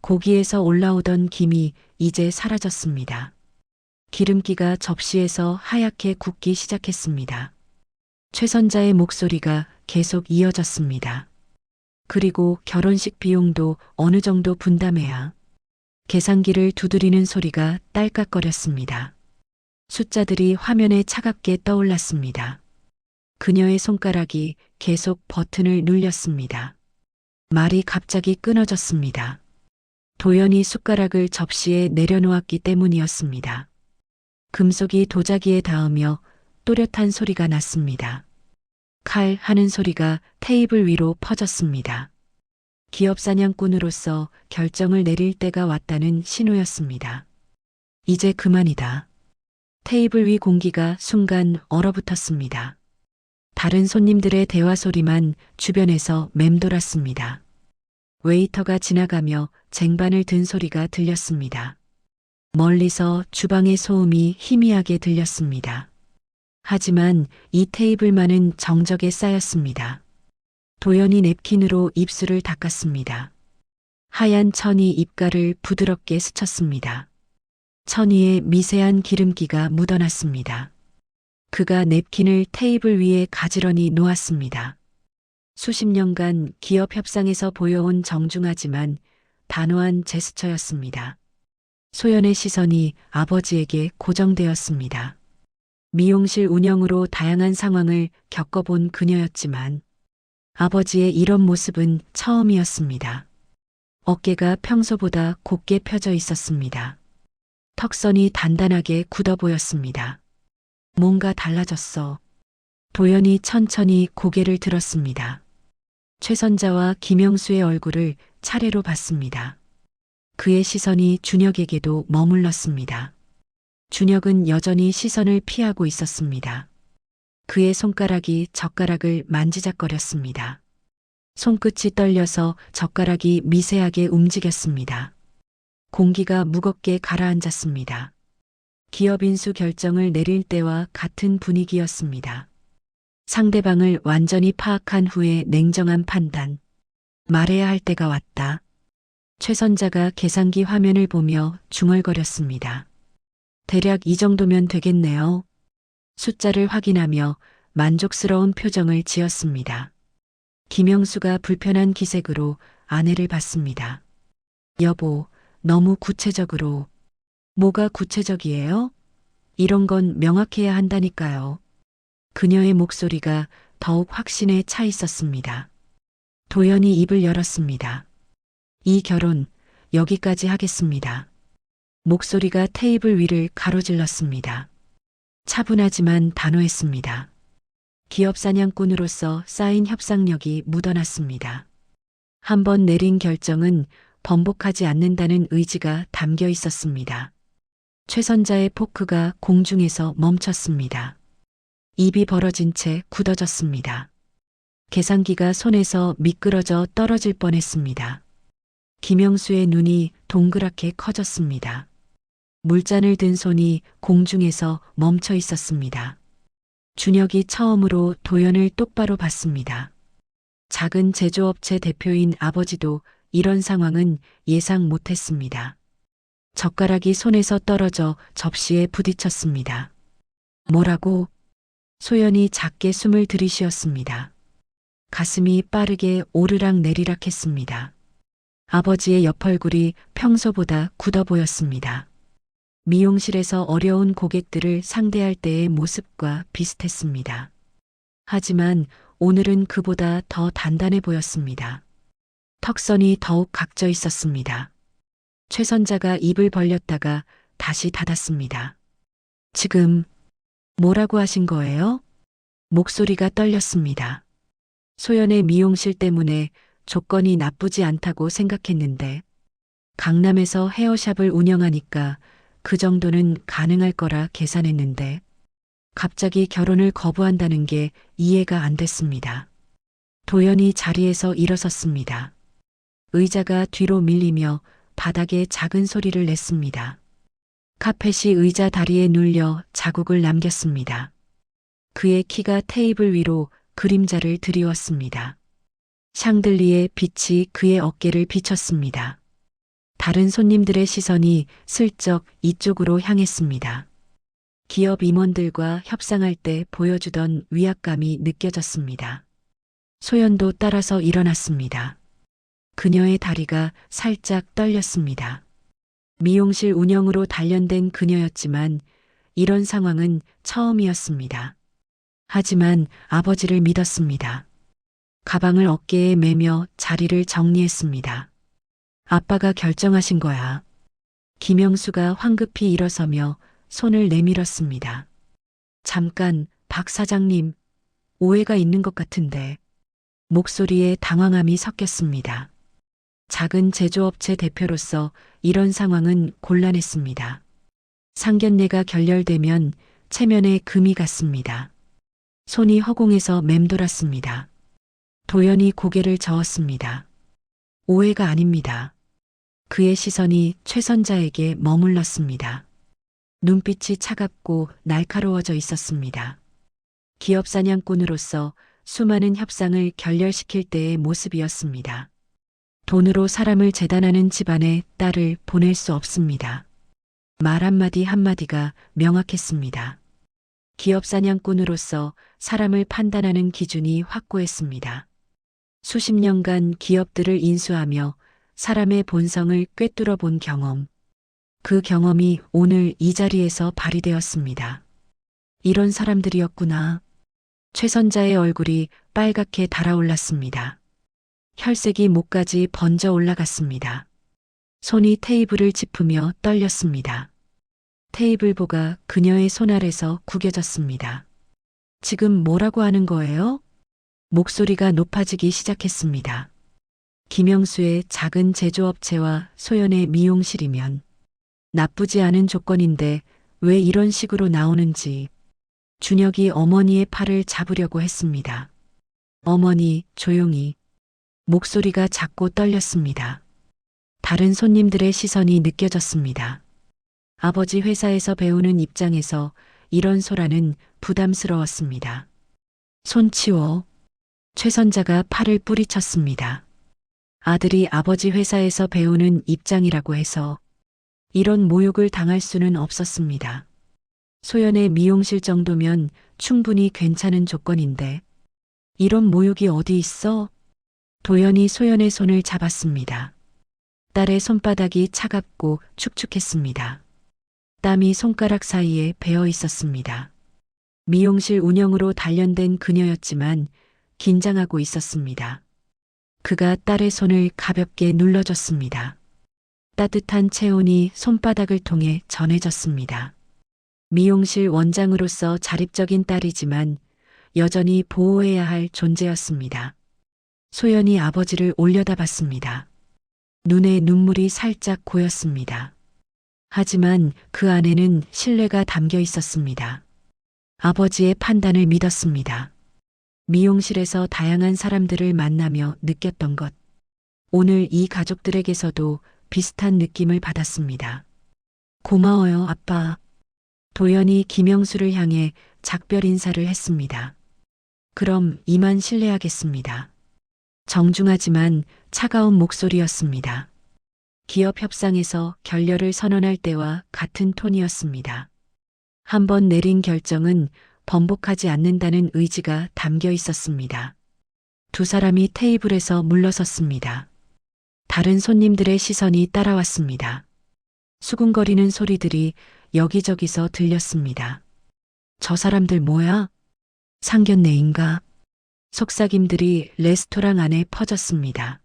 고기에서 올라오던 김이 이제 사라졌습니다. 기름기가 접시에서 하얗게 굳기 시작했습니다. 최선자의 목소리가 계속 이어졌습니다. 그리고 결혼식 비용도 어느 정도 분담해야. 계산기를 두드리는 소리가 딸깍거렸습니다. 숫자들이 화면에 차갑게 떠올랐습니다. 그녀의 손가락이 계속 버튼을 눌렸습니다. 말이 갑자기 끊어졌습니다. 도연이 숟가락을 접시에 내려놓았기 때문이었습니다. 금속이 도자기에 닿으며 또렷한 소리가 났습니다. 칼 하는 소리가 테이블 위로 퍼졌습니다. 기업 사냥꾼으로서 결정을 내릴 때가 왔다는 신호였습니다. 이제 그만이다. 테이블 위 공기가 순간 얼어붙었습니다. 다른 손님들의 대화 소리만 주변에서 맴돌았습니다. 웨이터가 지나가며 쟁반을 든 소리가 들렸습니다. 멀리서 주방의 소음이 희미하게 들렸습니다. 하지만 이 테이블만은 정적에 쌓였습니다. 도연이 냅킨으로 입술을 닦았습니다. 하얀 천이 입가를 부드럽게 스쳤습니다. 천 위에 미세한 기름기가 묻어났습니다. 그가 냅킨을 테이블 위에 가지런히 놓았습니다. 수십 년간 기업 협상에서 보여온 정중하지만 단호한 제스처였습니다. 소연의 시선이 아버지에게 고정되었습니다. 미용실 운영으로 다양한 상황을 겪어본 그녀였지만 아버지의 이런 모습은 처음이었습니다. 어깨가 평소보다 곧게 펴져 있었습니다. 턱선이 단단하게 굳어 보였습니다. 뭔가 달라졌어. 도연이 천천히 고개를 들었습니다. 최선자와 김영수의 얼굴을 차례로 봤습니다. 그의 시선이 준혁에게도 머물렀습니다. 준혁은 여전히 시선을 피하고 있었습니다. 그의 손가락이 젓가락을 만지작거렸습니다. 손끝이 떨려서 젓가락이 미세하게 움직였습니다. 공기가 무겁게 가라앉았습니다. 기업 인수 결정을 내릴 때와 같은 분위기였습니다. 상대방을 완전히 파악한 후에 냉정한 판단. 말해야 할 때가 왔다. 최선자가 계산기 화면을 보며 중얼거렸습니다. 대략 이 정도면 되겠네요. 숫자를 확인하며 만족스러운 표정을 지었습니다. 김영수가 불편한 기색으로 아내를 봤습니다. 여보, 너무 구체적으로. 뭐가 구체적이에요? 이런 건 명확해야 한다니까요. 그녀의 목소리가 더욱 확신에 차 있었습니다. 도연이 입을 열었습니다. 이 결혼 여기까지 하겠습니다. 목소리가 테이블 위를 가로질렀습니다. 차분하지만 단호했습니다. 기업 사냥꾼으로서 쌓인 협상력이 묻어났습니다. 한 번 내린 결정은 번복하지 않는다는 의지가 담겨 있었습니다. 최선자의 포크가 공중에서 멈췄습니다. 입이 벌어진 채 굳어졌습니다. 계산기가 손에서 미끄러져 떨어질 뻔했습니다. 김영수의 눈이 동그랗게 커졌습니다. 물잔을 든 손이 공중에서 멈춰 있었습니다. 준혁이 처음으로 도연을 똑바로 봤습니다. 작은 제조업체 대표인 아버지도 이런 상황은 예상 못했습니다. 젓가락이 손에서 떨어져 접시에 부딪혔습니다. 뭐라고? 소연이 작게 숨을 들이쉬었습니다. 가슴이 빠르게 오르락 내리락 했습니다. 아버지의 옆얼굴이 평소보다 굳어 보였습니다. 미용실에서 어려운 고객들을 상대할 때의 모습과 비슷했습니다. 하지만 오늘은 그보다 더 단단해 보였습니다. 턱선이 더욱 각져 있었습니다. 최선자가 입을 벌렸다가 다시 닫았습니다. 지금 뭐라고 하신 거예요? 목소리가 떨렸습니다. 소연의 미용실 때문에 조건이 나쁘지 않다고 생각했는데 강남에서 헤어샵을 운영하니까 그 정도는 가능할 거라 계산했는데 갑자기 결혼을 거부한다는 게 이해가 안 됐습니다. 도연이 자리에서 일어섰습니다. 의자가 뒤로 밀리며 바닥에 작은 소리를 냈습니다. 카펫이 의자 다리에 눌려 자국을 남겼습니다. 그의 키가 테이블 위로 그림자를 드리웠습니다. 샹들리에 빛이 그의 어깨를 비쳤습니다. 다른 손님들의 시선이 슬쩍 이쪽으로 향했습니다. 기업 임원들과 협상할 때 보여주던 위압감이 느껴졌습니다. 소연도 따라서 일어났습니다. 그녀의 다리가 살짝 떨렸습니다. 미용실 운영으로 단련된 그녀였지만 이런 상황은 처음이었습니다. 하지만 아버지를 믿었습니다. 가방을 어깨에 매며 자리를 정리했습니다. 아빠가 결정하신 거야. 김영수가 황급히 일어서며 손을 내밀었습니다. 잠깐, 박 사장님, 오해가 있는 것 같은데. 목소리에 당황함이 섞였습니다. 작은 제조업체 대표로서 이런 상황은 곤란했습니다. 상견례가 결렬되면 체면에 금이 갔습니다. 손이 허공에서 맴돌았습니다. 도연이 고개를 저었습니다. 오해가 아닙니다. 그의 시선이 최선자에게 머물렀습니다. 눈빛이 차갑고 날카로워져 있었습니다. 기업 사냥꾼으로서 수많은 협상을 결렬시킬 때의 모습이었습니다. 돈으로 사람을 재단하는 집안에 딸을 보낼 수 없습니다. 말 한마디 한마디가 명확했습니다. 기업 사냥꾼으로서 사람을 판단하는 기준이 확고했습니다. 수십 년간 기업들을 인수하며 사람의 본성을 꿰뚫어 본 경험. 그 경험이 오늘 이 자리에서 발휘되었습니다. 이런 사람들이었구나. 최선자의 얼굴이 빨갛게 달아올랐습니다. 혈색이 목까지 번져 올라갔습니다. 손이 테이블을 짚으며 떨렸습니다. 테이블보가 그녀의 손 아래서 구겨졌습니다. 지금 뭐라고 하는 거예요? 목소리가 높아지기 시작했습니다. 김영수의 작은 제조업체와 소연의 미용실이면 나쁘지 않은 조건인데 왜 이런 식으로 나오는지. 준혁이 어머니의 팔을 잡으려고 했습니다. 어머니, 조용히. 목소리가 작고 떨렸습니다. 다른 손님들의 시선이 느껴졌습니다. 아버지 회사에서 배우는 입장에서 이런 소란은 부담스러웠습니다. 손 치워. 최선자가 팔을 뿌리쳤습니다. 아들이 아버지 회사에서 배우는 입장이라고 해서 이런 모욕을 당할 수는 없었습니다. 소연의 미용실 정도면 충분히 괜찮은 조건인데 이런 모욕이 어디 있어? 도연이 소연의 손을 잡았습니다. 딸의 손바닥이 차갑고 축축했습니다. 땀이 손가락 사이에 배어 있었습니다. 미용실 운영으로 단련된 그녀였지만 긴장하고 있었습니다. 그가 딸의 손을 가볍게 눌러줬습니다. 따뜻한 체온이 손바닥을 통해 전해졌습니다. 미용실 원장으로서 자립적인 딸이지만 여전히 보호해야 할 존재였습니다. 소연이 아버지를 올려다봤습니다. 눈에 눈물이 살짝 고였습니다. 하지만 그 안에는 신뢰가 담겨 있었습니다. 아버지의 판단을 믿었습니다. 미용실에서 다양한 사람들을 만나며 느꼈던 것. 오늘 이 가족들에게서도 비슷한 느낌을 받았습니다. 고마워요, 아빠. 도연이 김영수를 향해 작별 인사를 했습니다. 그럼 이만 실례하겠습니다. 정중하지만 차가운 목소리였습니다. 기업 협상에서 결렬을 선언할 때와 같은 톤이었습니다. 한번 내린 결정은 번복하지 않는다는 의지가 담겨 있었습니다. 두 사람이 테이블에서 물러섰습니다. 다른 손님들의 시선이 따라왔습니다. 수군거리는 소리들이 여기저기서 들렸습니다. 저 사람들 뭐야? 상견례인가? 속삭임들이 레스토랑 안에 퍼졌습니다.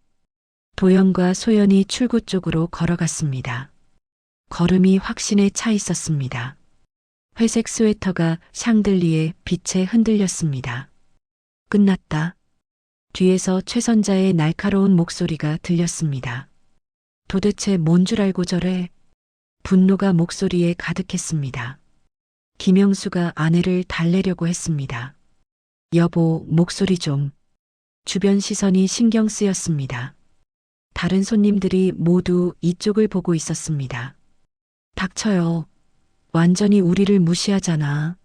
도연과 소연이 출구 쪽으로 걸어갔습니다. 걸음이 확신에 차 있었습니다. 회색 스웨터가 샹들리에 빛에 흔들렸습니다. 끝났다. 뒤에서 최선자의 날카로운 목소리가 들렸습니다. 도대체 뭔 줄 알고 저래? 분노가 목소리에 가득했습니다. 김영수가 아내를 달래려고 했습니다. 여보, 목소리 좀. 주변 시선이 신경 쓰였습니다. 다른 손님들이 모두 이쪽을 보고 있었습니다. 닥쳐요. 완전히 우리를 무시하잖아.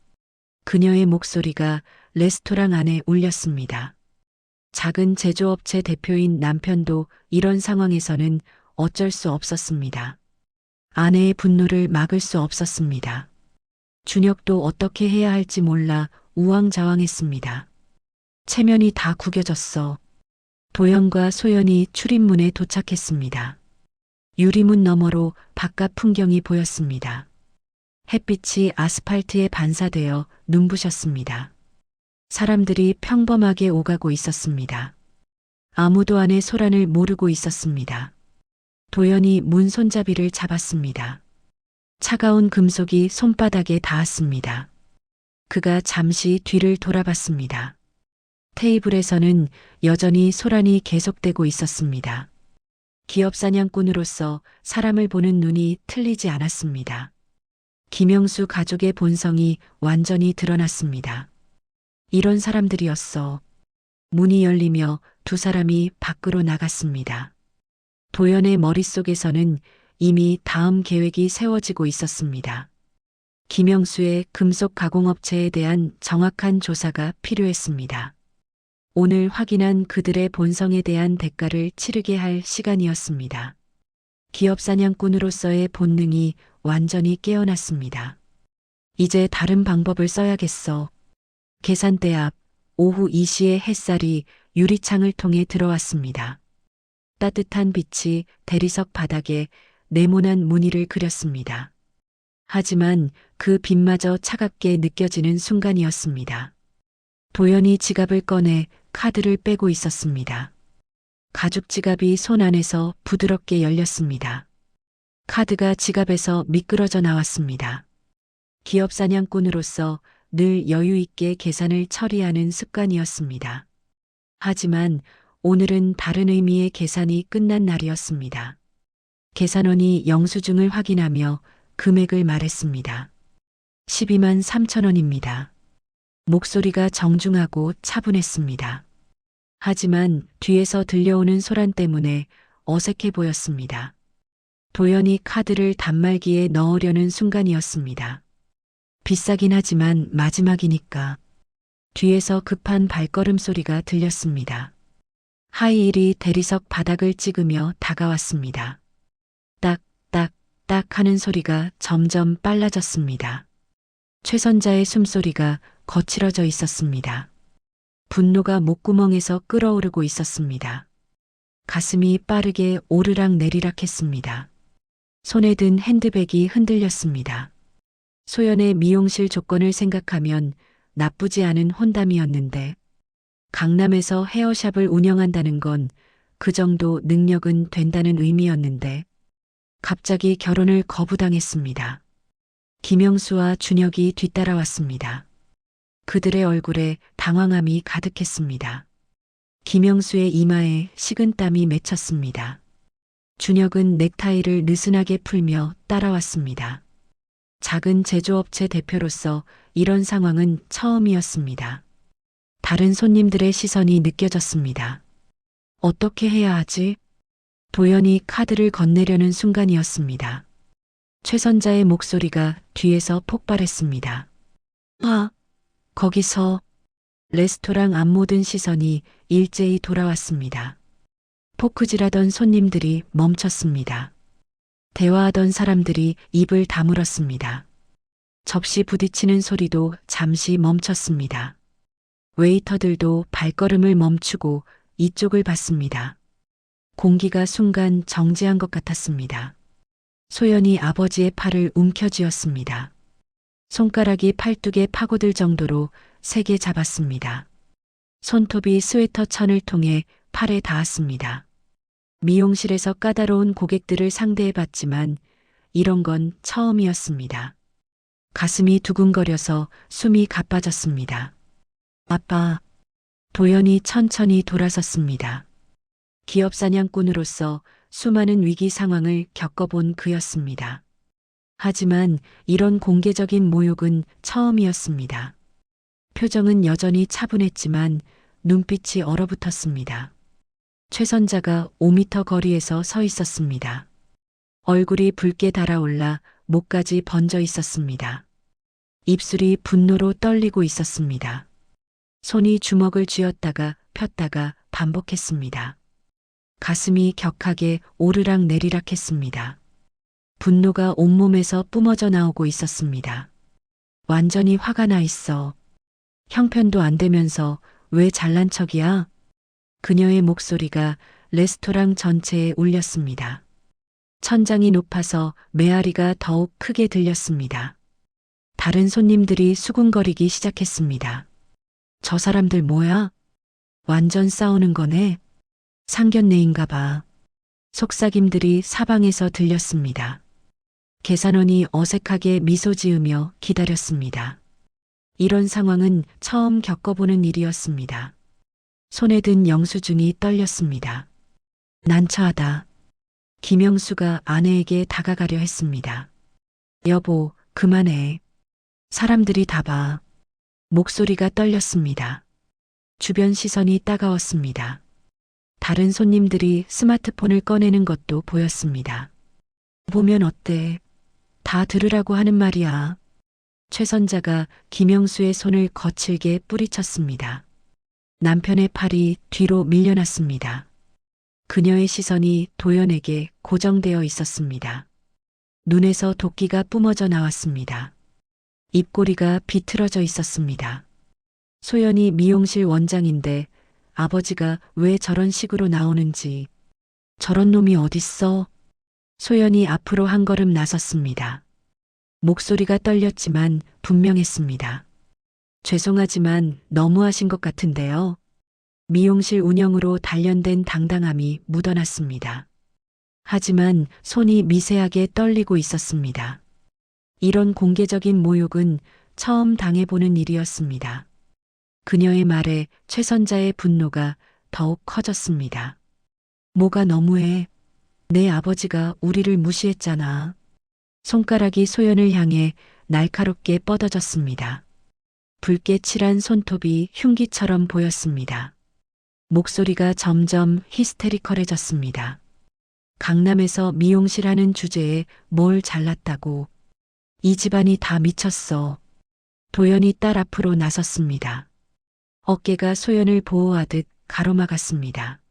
그녀의 목소리가 레스토랑 안에 울렸습니다. 작은 제조업체 대표인 남편도 이런 상황에서는 어쩔 수 없었습니다. 아내의 분노를 막을 수 없었습니다. 준혁도 어떻게 해야 할지 몰라 우왕좌왕했습니다. 체면이 다 구겨졌어. 도연과 소연이 출입문에 도착했습니다. 유리문 너머로 바깥 풍경이 보였습니다. 햇빛이 아스팔트에 반사되어 눈부셨습니다. 사람들이 평범하게 오가고 있었습니다. 아무도 안에 소란을 모르고 있었습니다. 도연이 문 손잡이를 잡았습니다. 차가운 금속이 손바닥에 닿았습니다. 그가 잠시 뒤를 돌아봤습니다. 테이블에서는 여전히 소란이 계속되고 있었습니다. 기업 사냥꾼으로서 사람을 보는 눈이 틀리지 않았습니다. 김영수 가족의 본성이 완전히 드러났습니다. 이런 사람들이었어. 문이 열리며 두 사람이 밖으로 나갔습니다. 도연의 머릿속에서는 이미 다음 계획이 세워지고 있었습니다. 김영수의 금속 가공업체에 대한 정확한 조사가 필요했습니다. 오늘 확인한 그들의 본성에 대한 대가를 치르게 할 시간이었습니다. 기업 사냥꾼으로서의 본능이 완전히 깨어났습니다. 이제 다른 방법을 써야겠어. 계산대 앞 오후 2시의 햇살이 유리창을 통해 들어왔습니다. 따뜻한 빛이 대리석 바닥에 네모난 무늬를 그렸습니다. 하지만 그 빛마저 차갑게 느껴지는 순간이었습니다. 도연이 지갑을 꺼내 카드를 빼고 있었습니다. 가죽 지갑이 손 안에서 부드럽게 열렸습니다. 카드가 지갑에서 미끄러져 나왔습니다. 기업 사냥꾼으로서 늘 여유 있게 계산을 처리하는 습관이었습니다. 하지만 오늘은 다른 의미의 계산이 끝난 날이었습니다. 계산원이 영수증을 확인하며 금액을 말했습니다. 12만 3천 원입니다. 목소리가 정중하고 차분했습니다. 하지만 뒤에서 들려오는 소란 때문에 어색해 보였습니다. 도연이 카드를 단말기에 넣으려는 순간이었습니다. 비싸긴 하지만 마지막이니까. 뒤에서 급한 발걸음 소리가 들렸습니다. 하이힐이 대리석 바닥을 찍으며 다가왔습니다. 딱, 딱, 딱 하는 소리가 점점 빨라졌습니다. 최선자의 숨소리가 거칠어져 있었습니다. 분노가 목구멍에서 끓어오르고 있었습니다. 가슴이 빠르게 오르락 내리락 했습니다. 손에 든 핸드백이 흔들렸습니다. 소연의 미용실 조건을 생각하면 나쁘지 않은 혼담이었는데 강남에서 헤어샵을 운영한다는 건 그 정도 능력은 된다는 의미였는데 갑자기 결혼을 거부당했습니다. 김영수와 준혁이 뒤따라왔습니다. 그들의 얼굴에 당황함이 가득했습니다. 김영수의 이마에 식은땀이 맺혔습니다. 준혁은 넥타이를 느슨하게 풀며 따라왔습니다. 작은 제조업체 대표로서 이런 상황은 처음이었습니다. 다른 손님들의 시선이 느껴졌습니다. 어떻게 해야 하지? 도연이 카드를 건네려는 순간이었습니다. 최선자의 목소리가 뒤에서 폭발했습니다. 아, 거기서 레스토랑 앞 모든 시선이 일제히 돌아왔습니다. 포크질하던 손님들이 멈췄습니다. 대화하던 사람들이 입을 다물었습니다. 접시 부딪히는 소리도 잠시 멈췄습니다. 웨이터들도 발걸음을 멈추고 이쪽을 봤습니다. 공기가 순간 정지한 것 같았습니다. 소연이 아버지의 팔을 움켜쥐었습니다. 손가락이 팔뚝에 파고들 정도로 세게 잡았습니다. 손톱이 스웨터 천을 통해 팔에 닿았습니다. 미용실에서 까다로운 고객들을 상대해봤지만 이런 건 처음이었습니다. 가슴이 두근거려서 숨이 가빠졌습니다. 아빠, 도연이 천천히 돌아섰습니다. 기업 사냥꾼으로서 수많은 위기 상황을 겪어본 그였습니다. 하지만 이런 공개적인 모욕은 처음이었습니다. 표정은 여전히 차분했지만 눈빛이 얼어붙었습니다. 최선자가 5미터 거리에서 서 있었습니다. 얼굴이 붉게 달아올라 목까지 번져 있었습니다. 입술이 분노로 떨리고 있었습니다. 손이 주먹을 쥐었다가 폈다가 반복했습니다. 가슴이 격하게 오르락 내리락 했습니다. 분노가 온몸에서 뿜어져 나오고 있었습니다. 완전히 화가 나 있어. 형편도 안 되면서 왜 잘난 척이야? 그녀의 목소리가 레스토랑 전체에 울렸습니다. 천장이 높아서 메아리가 더욱 크게 들렸습니다. 다른 손님들이 수군거리기 시작했습니다. 저 사람들 뭐야? 완전 싸우는 거네. 상견례인가 봐. 속삭임들이 사방에서 들렸습니다. 계산원이 어색하게 미소 지으며 기다렸습니다. 이런 상황은 처음 겪어보는 일이었습니다. 손에 든 영수증이 떨렸습니다. 난처하다. 김영수가 아내에게 다가가려 했습니다. 여보, 그만해. 사람들이 다 봐. 목소리가 떨렸습니다. 주변 시선이 따가웠습니다. 다른 손님들이 스마트폰을 꺼내는 것도 보였습니다. 보면 어때? 다 들으라고 하는 말이야. 최선자가 김영수의 손을 거칠게 뿌리쳤습니다. 남편의 팔이 뒤로 밀려났습니다. 그녀의 시선이 도연에게 고정되어 있었습니다. 눈에서 도끼가 뿜어져 나왔습니다. 입꼬리가 비틀어져 있었습니다. 소연이 미용실 원장인데 아버지가 왜 저런 식으로 나오는지, 저런 놈이 어딨어? 소연이 앞으로 한 걸음 나섰습니다. 목소리가 떨렸지만 분명했습니다. 죄송하지만 너무하신 것 같은데요. 미용실 운영으로 단련된 당당함이 묻어났습니다. 하지만 손이 미세하게 떨리고 있었습니다. 이런 공개적인 모욕은 처음 당해보는 일이었습니다. 그녀의 말에 최선자의 분노가 더욱 커졌습니다. 뭐가 너무해. 내 아버지가 우리를 무시했잖아. 손가락이 소연을 향해 날카롭게 뻗어졌습니다. 붉게 칠한 손톱이 흉기처럼 보였습니다. 목소리가 점점 히스테리컬해졌습니다. 강남에서 미용실 하는 주제에 뭘 잘났다고. 이 집안이 다 미쳤어. 도연이 딸 앞으로 나섰습니다. 어깨가 소연을 보호하듯 가로막았습니다.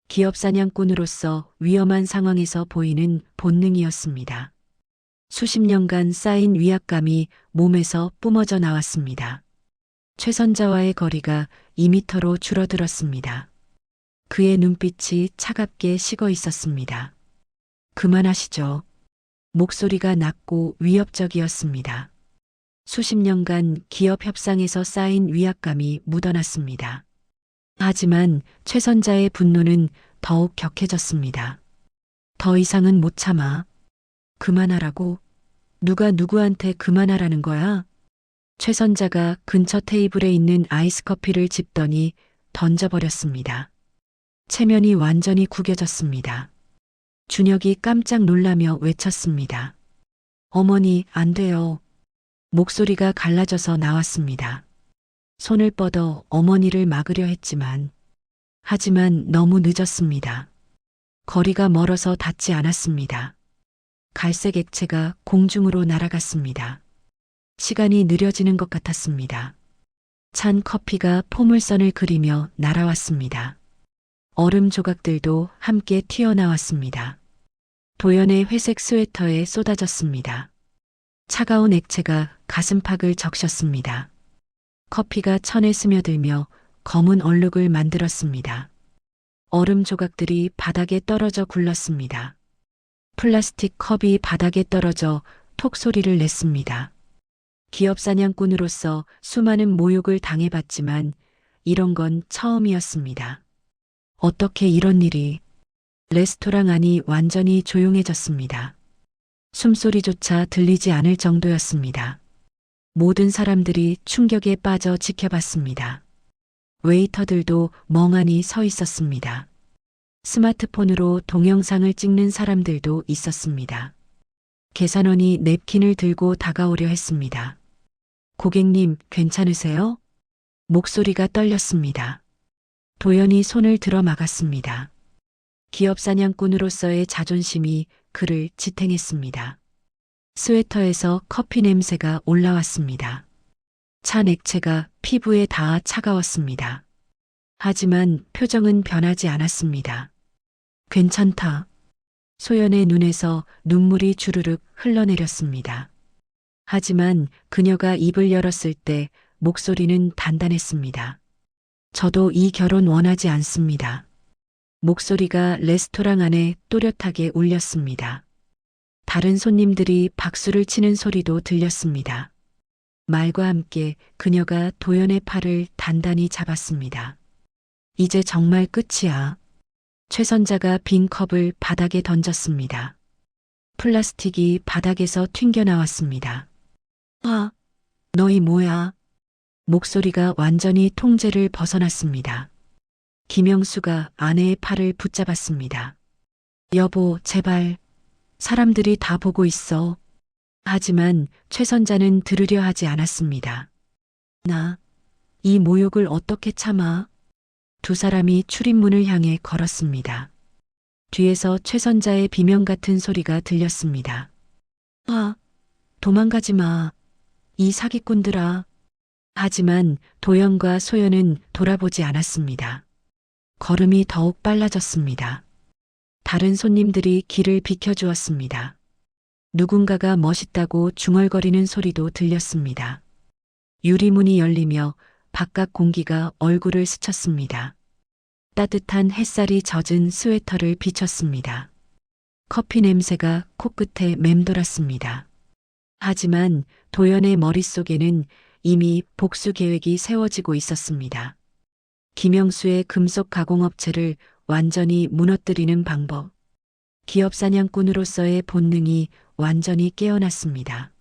기업 사냥꾼으로서 위험한 상황에서 보이는 본능이었습니다. 수십 년간 쌓인 위압감이 몸에서 뿜어져 나왔습니다. 최선자와의 거리가 2미터로 줄어들었습니다. 그의 눈빛이 차갑게 식어 있었습니다. 그만하시죠. 목소리가 낮고 위협적이었습니다. 수십 년간 기업 협상에서 쌓인 위압감이 묻어났습니다. 하지만 최선자의 분노는 더욱 격해졌습니다. 더 이상은 못 참아. 그만하라고? 누가 누구한테 그만하라는 거야? 최선자가 근처 테이블에 있는 아이스커피를 집더니 던져버렸습니다. 체면이 완전히 구겨졌습니다. 준혁이 깜짝 놀라며 외쳤습니다. 어머니, 안 돼요. 목소리가 갈라져서 나왔습니다. 손을 뻗어 어머니를 막으려 했지만, 하지만 너무 늦었습니다. 거리가 멀어서 닿지 않았습니다. 갈색 액체가 공중으로 날아갔습니다. 시간이 느려지는 것 같았습니다. 찬 커피가 포물선을 그리며 날아왔습니다. 얼음 조각들도 함께 튀어나왔습니다. 도연의 회색 스웨터에 쏟아졌습니다. 차가운 액체가 가슴팍을 적셨습니다. 커피가 천에 스며들며 검은 얼룩을 만들었습니다. 얼음 조각들이 바닥에 떨어져 굴렀습니다. 플라스틱 컵이 바닥에 떨어져 톡 소리를 냈습니다. 기업 사냥꾼으로서 수많은 모욕을 당해봤지만 이런 건 처음이었습니다. 어떻게 이런 일이? 레스토랑 안이 완전히 조용해졌습니다. 숨소리조차 들리지 않을 정도였습니다. 모든 사람들이 충격에 빠져 지켜봤습니다. 웨이터들도 멍하니 서 있었습니다. 스마트폰으로 동영상을 찍는 사람들도 있었습니다. 계산원이 냅킨을 들고 다가오려 했습니다. 고객님, 괜찮으세요? 목소리가 떨렸습니다. 도연이 손을 들어 막았습니다. 기업 사냥꾼으로서의 자존심이 그를 지탱했습니다. 스웨터에서 커피 냄새가 올라왔습니다. 찬 액체가 피부에 닿아 차가웠습니다. 하지만 표정은 변하지 않았습니다. 괜찮다. 소연의 눈에서 눈물이 주르륵 흘러내렸습니다. 하지만 그녀가 입을 열었을 때 목소리는 단단했습니다. 저도 이 결혼 원하지 않습니다. 목소리가 레스토랑 안에 또렷하게 울렸습니다. 다른 손님들이 박수를 치는 소리도 들렸습니다. 말과 함께 그녀가 도연의 팔을 단단히 잡았습니다. 이제 정말 끝이야. 최선자가 빈 컵을 바닥에 던졌습니다. 플라스틱이 바닥에서 튕겨나왔습니다. 아, 너희 뭐야? 목소리가 완전히 통제를 벗어났습니다. 김영수가 아내의 팔을 붙잡았습니다. 여보, 제발. 사람들이 다 보고 있어. 하지만 최선자는 들으려 하지 않았습니다. 이 모욕을 어떻게 참아? 두 사람이 출입문을 향해 걸었습니다. 뒤에서 최선자의 비명 같은 소리가 들렸습니다. 도망가지 마. 이 사기꾼들아. 하지만 도연과 소연은 돌아보지 않았습니다. 걸음이 더욱 빨라졌습니다. 다른 손님들이 길을 비켜주었습니다. 누군가가 멋있다고 중얼거리는 소리도 들렸습니다. 유리문이 열리며 바깥 공기가 얼굴을 스쳤습니다. 따뜻한 햇살이 젖은 스웨터를 비쳤습니다. 커피 냄새가 코끝에 맴돌았습니다. 하지만 도연의 머릿속에는 이미 복수 계획이 세워지고 있었습니다. 김영수의 금속 가공업체를 완전히 무너뜨리는 방법. 기업 사냥꾼으로서의 본능이 완전히 깨어났습니다.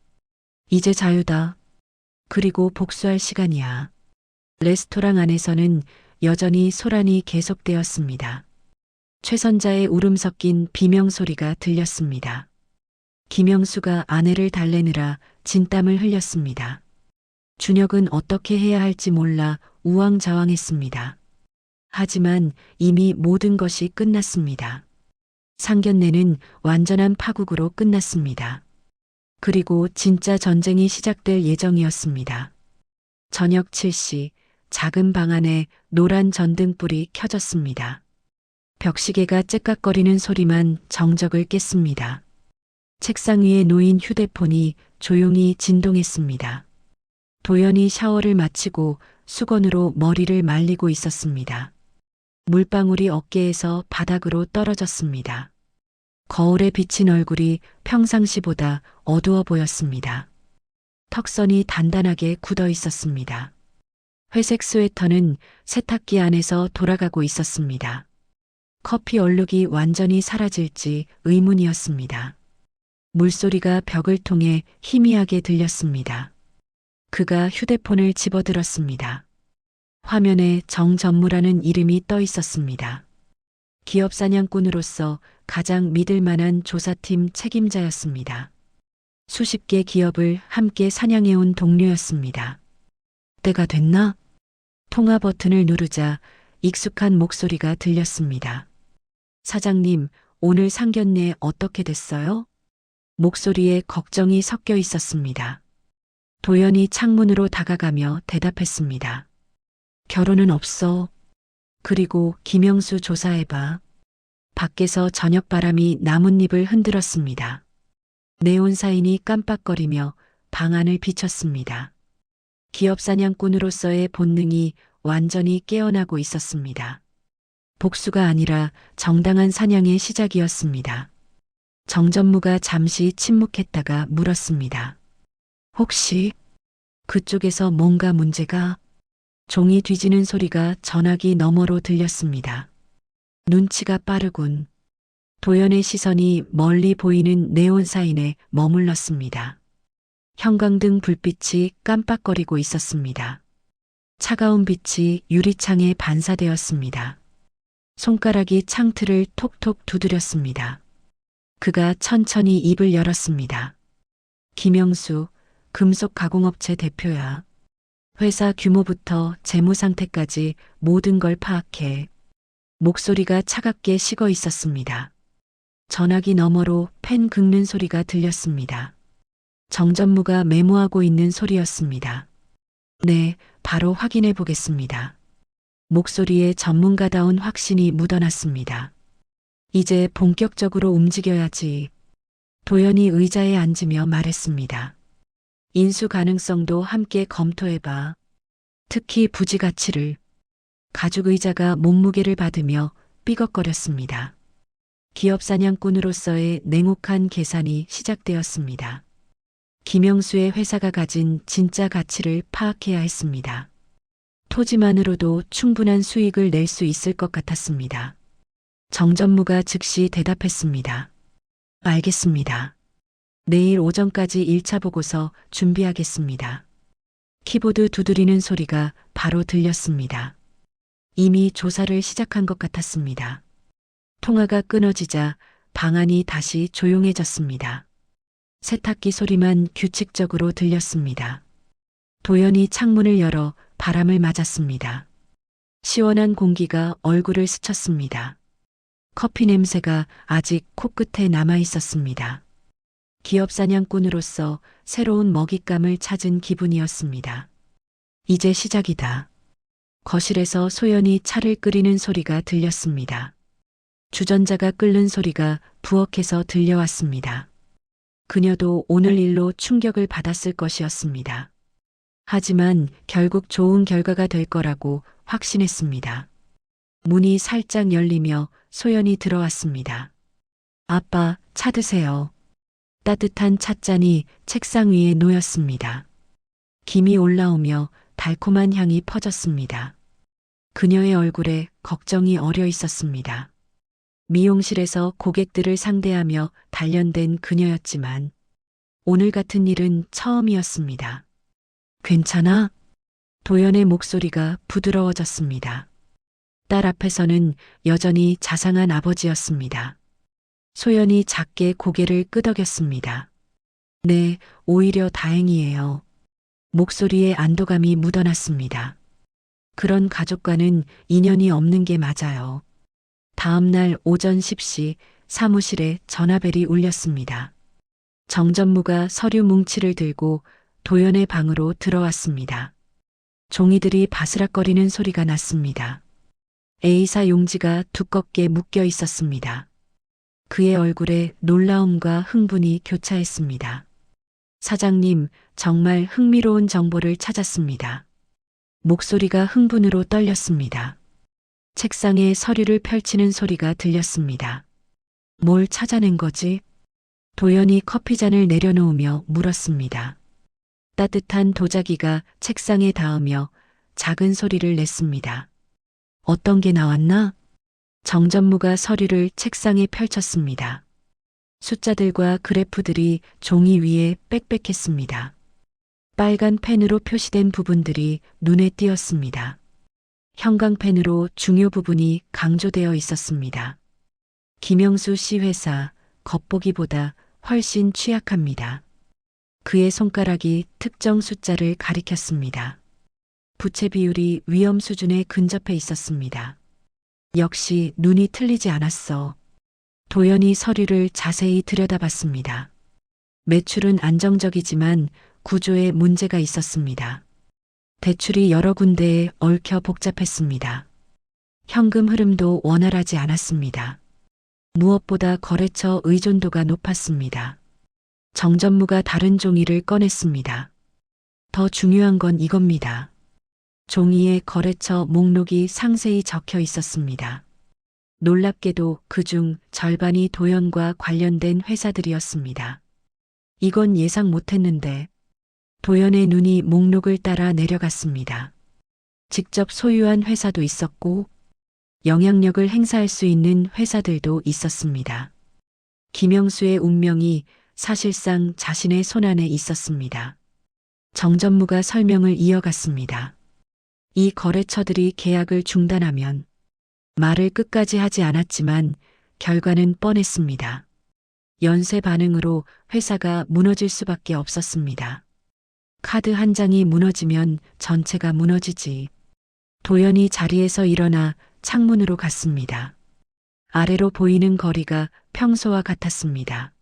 이제 자유다. 그리고 복수할 시간이야. 레스토랑 안에서는 여전히 소란이 계속되었습니다. 최선자의 울음 섞인 비명 소리가 들렸습니다. 김영수가 아내를 달래느라 진땀을 흘렸습니다. 준혁은 어떻게 해야 할지 몰라 우왕좌왕했습니다. 하지만 이미 모든 것이 끝났습니다. 상견례는 완전한 파국으로 끝났습니다. 그리고 진짜 전쟁이 시작될 예정이었습니다. 저녁 7시 작은 방 안에 노란 전등불이 켜졌습니다. 벽시계가 째깍거리는 소리만 정적을 깼습니다. 책상 위에 놓인 휴대폰이 조용히 진동했습니다. 도연이 샤워를 마치고 수건으로 머리를 말리고 있었습니다. 물방울이 어깨에서 바닥으로 떨어졌습니다. 거울에 비친 얼굴이 평상시보다 어두워 보였습니다. 턱선이 단단하게 굳어 있었습니다. 회색 스웨터는 세탁기 안에서 돌아가고 있었습니다. 커피 얼룩이 완전히 사라질지 의문이었습니다. 물소리가 벽을 통해 희미하게 들렸습니다. 그가 휴대폰을 집어들었습니다. 화면에 정전무라는 이름이 떠 있었습니다. 기업 사냥꾼으로서 가장 믿을 만한 조사팀 책임자였습니다. 수십 개 기업을 함께 사냥해온 동료였습니다. 때가 됐나? 통화 버튼을 누르자 익숙한 목소리가 들렸습니다. 사장님, 오늘 상견례 어떻게 됐어요? 목소리에 걱정이 섞여 있었습니다. 도연이 창문으로 다가가며 대답했습니다. 결혼은 없어. 그리고 김영수 조사해봐. 밖에서 저녁바람이 나뭇잎을 흔들었습니다. 네온 사인이 깜빡거리며 방안을 비쳤습니다. 기업 사냥꾼으로서의 본능이 완전히 깨어나고 있었습니다. 복수가 아니라 정당한 사냥의 시작이었습니다. 정전무가 잠시 침묵했다가 물었습니다. 혹시 그쪽에서 뭔가 문제가? 종이 뒤지는 소리가 전화기 너머로 들렸습니다. 눈치가 빠르군. 도연의 시선이 멀리 보이는 네온 사인에 머물렀습니다. 형광등 불빛이 깜빡거리고 있었습니다. 차가운 빛이 유리창에 반사되었습니다. 손가락이 창틀을 톡톡 두드렸습니다. 그가 천천히 입을 열었습니다. 김영수, 금속 가공업체 대표야. 회사 규모부터 재무 상태까지 모든 걸 파악해. 목소리가 차갑게 식어 있었습니다. 전화기 너머로 펜 긁는 소리가 들렸습니다. 정전무가 메모하고 있는 소리였습니다. 네, 바로 확인해 보겠습니다. 목소리에 전문가다운 확신이 묻어났습니다. 이제 본격적으로 움직여야지. 도연이 의자에 앉으며 말했습니다. 인수 가능성도 함께 검토해봐. 특히 부지 가치를. 가죽 의자가 몸무게를 받으며 삐걱거렸습니다. 기업 사냥꾼으로서의 냉혹한 계산이 시작되었습니다. 김영수의 회사가 가진 진짜 가치를 파악해야 했습니다. 토지만으로도 충분한 수익을 낼 수 있을 것 같았습니다. 정전무가 즉시 대답했습니다. 알겠습니다. 내일 오전까지 1차 보고서 준비하겠습니다. 키보드 두드리는 소리가 바로 들렸습니다. 이미 조사를 시작한 것 같았습니다. 통화가 끊어지자 방안이 다시 조용해졌습니다. 세탁기 소리만 규칙적으로 들렸습니다. 도연이 창문을 열어 바람을 맞았습니다. 시원한 공기가 얼굴을 스쳤습니다. 커피 냄새가 아직 코끝에 남아 있었습니다. 기업 사냥꾼으로서 새로운 먹잇감을 찾은 기분이었습니다. 이제 시작이다. 거실에서 소연이 차를 끓이는 소리가 들렸습니다. 주전자가 끓는 소리가 부엌에서 들려왔습니다. 그녀도 오늘 일로 충격을 받았을 것이었습니다. 하지만 결국 좋은 결과가 될 거라고 확신했습니다. 문이 살짝 열리며 소연이 들어왔습니다. 아빠, 차 드세요. 따뜻한 찻잔이 책상 위에 놓였습니다. 김이 올라오며 달콤한 향이 퍼졌습니다. 그녀의 얼굴에 걱정이 어려 있었습니다. 미용실에서 고객들을 상대하며 단련된 그녀였지만 오늘 같은 일은 처음이었습니다. 괜찮아? 도연의 목소리가 부드러워졌습니다. 딸 앞에서는 여전히 자상한 아버지였습니다. 소연이 작게 고개를 끄덕였습니다. 네, 오히려 다행이에요. 목소리에 안도감이 묻어났습니다. 그런 가족과는 인연이 없는 게 맞아요. 다음 날 오전 10시 사무실에 전화벨이 울렸습니다. 정전무가 서류 뭉치를 들고 도연의 방으로 들어왔습니다. 종이들이 바스락거리는 소리가 났습니다. A사 용지가 두껍게 묶여 있었습니다. 그의 얼굴에 놀라움과 흥분이 교차했습니다. 사장님, 정말 흥미로운 정보를 찾았습니다. 목소리가 흥분으로 떨렸습니다. 책상에 서류를 펼치는 소리가 들렸습니다. 뭘 찾아낸 거지? 도연이 커피잔을 내려놓으며 물었습니다. 따뜻한 도자기가 책상에 닿으며 작은 소리를 냈습니다. 어떤 게 나왔나? 정전무가 서류를 책상에 펼쳤습니다. 숫자들과 그래프들이 종이 위에 빽빽했습니다. 빨간 펜으로 표시된 부분들이 눈에 띄었습니다. 형광펜으로 중요 부분이 강조되어 있었습니다. 김영수 씨 회사 겉보기보다 훨씬 취약합니다. 그의 손가락이 특정 숫자를 가리켰습니다. 부채 비율이 위험 수준에 근접해 있었습니다. 역시 눈이 틀리지 않았어. 도연이 서류를 자세히 들여다봤습니다. 매출은 안정적이지만 구조에 문제가 있었습니다. 대출이 여러 군데에 얽혀 복잡했습니다. 현금 흐름도 원활하지 않았습니다. 무엇보다 거래처 의존도가 높았습니다. 정전무가 다른 종이를 꺼냈습니다. 더 중요한 건 이겁니다. 종이에 거래처 목록이 상세히 적혀 있었습니다. 놀랍게도 그중 절반이 도연과 관련된 회사들이었습니다. 이건 예상 못했는데 도연의 눈이 목록을 따라 내려갔습니다. 직접 소유한 회사도 있었고 영향력을 행사할 수 있는 회사들도 있었습니다. 김영수의 운명이 사실상 자신의 손안에 있었습니다. 정전무가 설명을 이어갔습니다. 이 거래처들이 계약을 중단하면 말을 끝까지 하지 않았지만 결과는 뻔했습니다. 연쇄 반응으로 회사가 무너질 수밖에 없었습니다. 카드 한 장이 무너지면 전체가 무너지지. 도연이 자리에서 일어나 창문으로 갔습니다. 아래로 보이는 거리가 평소와 같았습니다.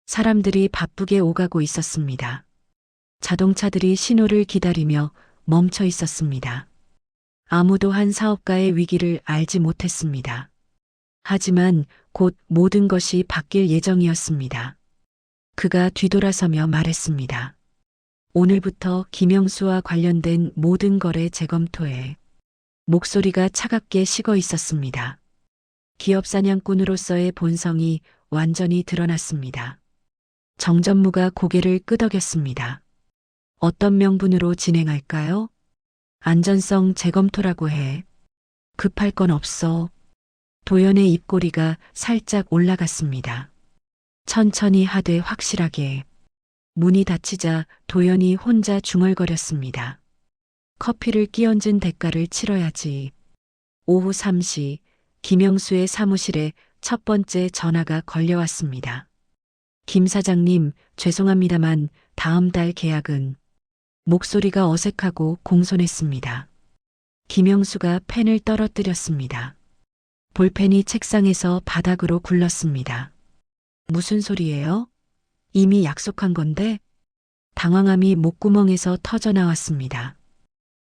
사람들이 바쁘게 오가고 있었습니다. 자동차들이 신호를 기다리며 멈춰 있었습니다. 아무도 한 사업가의 위기를 알지 못했습니다. 하지만 곧 모든 것이 바뀔 예정이었습니다. 그가 뒤돌아서며 말했습니다. 오늘부터 김영수와 관련된 모든 거래 재검토에. 목소리가 차갑게 식어 있었습니다. 기업 사냥꾼으로서의 본성이 완전히 드러났습니다. 정전무가 고개를 끄덕였습니다. 어떤 명분으로 진행할까요? 안전성 재검토라고 해. 급할 건 없어. 도연의 입꼬리가 살짝 올라갔습니다. 천천히 하되 확실하게. 문이 닫히자 도연이 혼자 중얼거렸습니다. 커피를 끼얹은 대가를 치러야지. 오후 3시 김영수의 사무실에 첫 번째 전화가 걸려왔습니다. 김 사장님, 죄송합니다만 다음 달 계약은. 목소리가 어색하고 공손했습니다. 김영수가 펜을 떨어뜨렸습니다. 볼펜이 책상에서 바닥으로 굴렀습니다. 무슨 소리예요? 이미 약속한 건데? 당황함이 목구멍에서 터져 나왔습니다.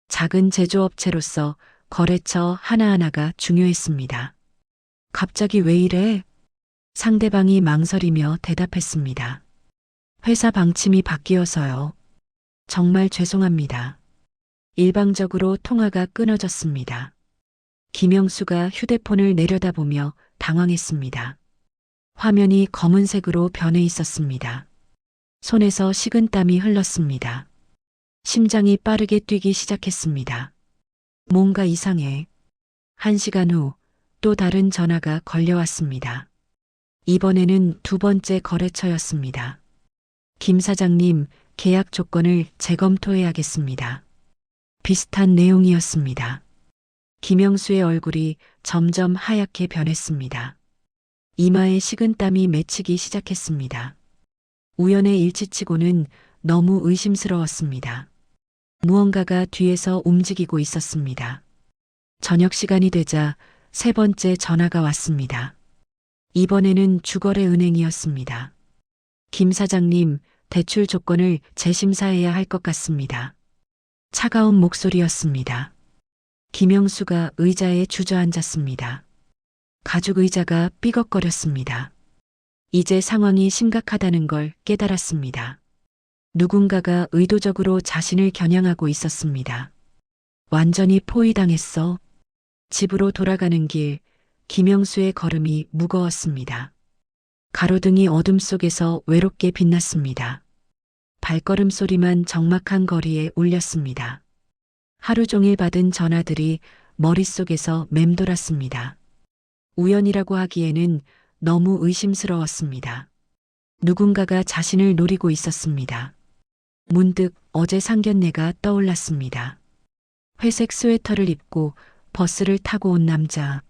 작은 제조업체로서 거래처 하나하나가 중요했습니다. 갑자기 왜 이래? 상대방이 망설이며 대답했습니다. 회사 방침이 바뀌어서요. 정말 죄송합니다. 일방적으로 통화가 끊어졌습니다. 김영수가 휴대폰을 내려다보며 당황했습니다. 화면이 검은색으로 변해 있었습니다. 손에서 식은땀이 흘렀습니다. 심장이 빠르게 뛰기 시작했습니다. 뭔가 이상해. 1시간 후 또 다른 전화가 걸려왔습니다. 이번에는 두 번째 거래처였습니다. 김 사장님, 계약 조건을 재검토해야겠습니다. 비슷한 내용이었습니다. 김영수의 얼굴이 점점 하얗게 변했습니다. 이마에 식은땀이 맺히기 시작했습니다. 우연의 일치치고는 너무 의심스러웠습니다. 무언가가 뒤에서 움직이고 있었습니다. 저녁 시간이 되자 세 번째 전화가 왔습니다. 이번에는 주거래 은행이었습니다. 김 사장님, 대출 조건을 재심사해야 할 것 같습니다. 차가운 목소리였습니다. 김영수가 의자에 주저앉았습니다. 가죽 의자가 삐걱거렸습니다. 이제 상황이 심각하다는 걸 깨달았습니다. 누군가가 의도적으로 자신을 겨냥하고 있었습니다. 완전히 포위당했어. 집으로 돌아가는 길, 김영수의 걸음이 무거웠습니다. 가로등이 어둠 속에서 외롭게 빛났습니다. 발걸음 소리만 적막한 거리에 울렸습니다. 하루 종일 받은 전화들이 머릿속에서 맴돌았습니다. 우연이라고 하기에는 너무 의심스러웠습니다. 누군가가 자신을 노리고 있었습니다. 문득 어제 상견례가 떠올랐습니다. 회색 스웨터를 입고 버스를 타고 온 남자.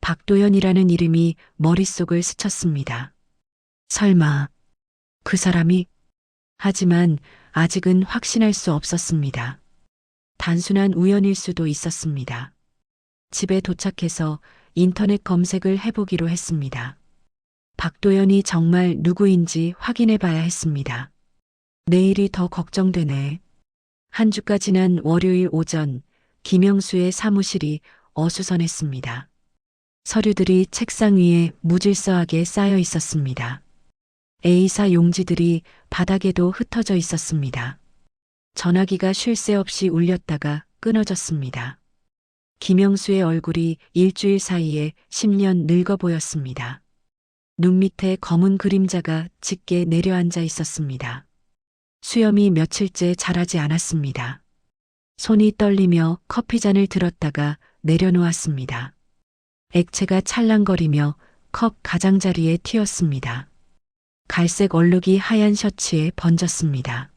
박도연이라는 이름이 머릿속을 스쳤습니다. 설마 그 사람이? 하지만 아직은 확신할 수 없었습니다. 단순한 우연일 수도 있었습니다. 집에 도착해서 인터넷 검색을 해보기로 했습니다. 박도연이 정말 누구인지 확인해 봐야 했습니다. 내일이 더 걱정되네. 한 주가 지난 월요일 오전, 김영수의 사무실이 어수선했습니다. 서류들이 책상 위에 무질서하게 쌓여 있었습니다. A사 용지들이 바닥에도 흩어져 있었습니다. 전화기가 쉴 새 없이 울렸다가 끊어졌습니다. 김영수의 얼굴이 일주일 사이에 10년 늙어 보였습니다. 눈 밑에 검은 그림자가 짙게 내려앉아 있었습니다. 수염이 며칠째 자라지 않았습니다. 손이 떨리며 커피잔을 들었다가 내려놓았습니다. 액체가 찰랑거리며 컵 가장자리에 튀었습니다. 갈색 얼룩이 하얀 셔츠에 번졌습니다.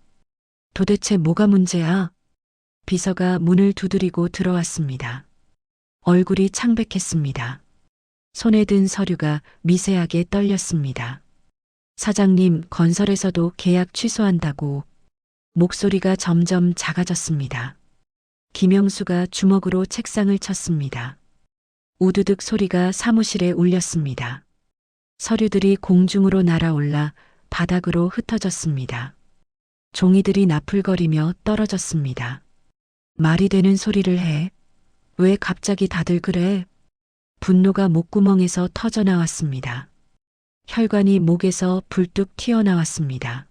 도대체 뭐가 문제야? 비서가 문을 두드리고 들어왔습니다. 얼굴이 창백했습니다. 손에 든 서류가 미세하게 떨렸습니다. 사장님, 건설에서도 계약 취소한다고. 목소리가 점점 작아졌습니다. 김영수가 주먹으로 책상을 쳤습니다. 우두둑 소리가 사무실에 울렸습니다. 서류들이 공중으로 날아올라 바닥으로 흩어졌습니다. 종이들이 나풀거리며 떨어졌습니다. 말이 되는 소리를 해. 왜 갑자기 다들 그래? 분노가 목구멍에서 터져나왔습니다. 혈관이 목에서 불뚝 튀어나왔습니다.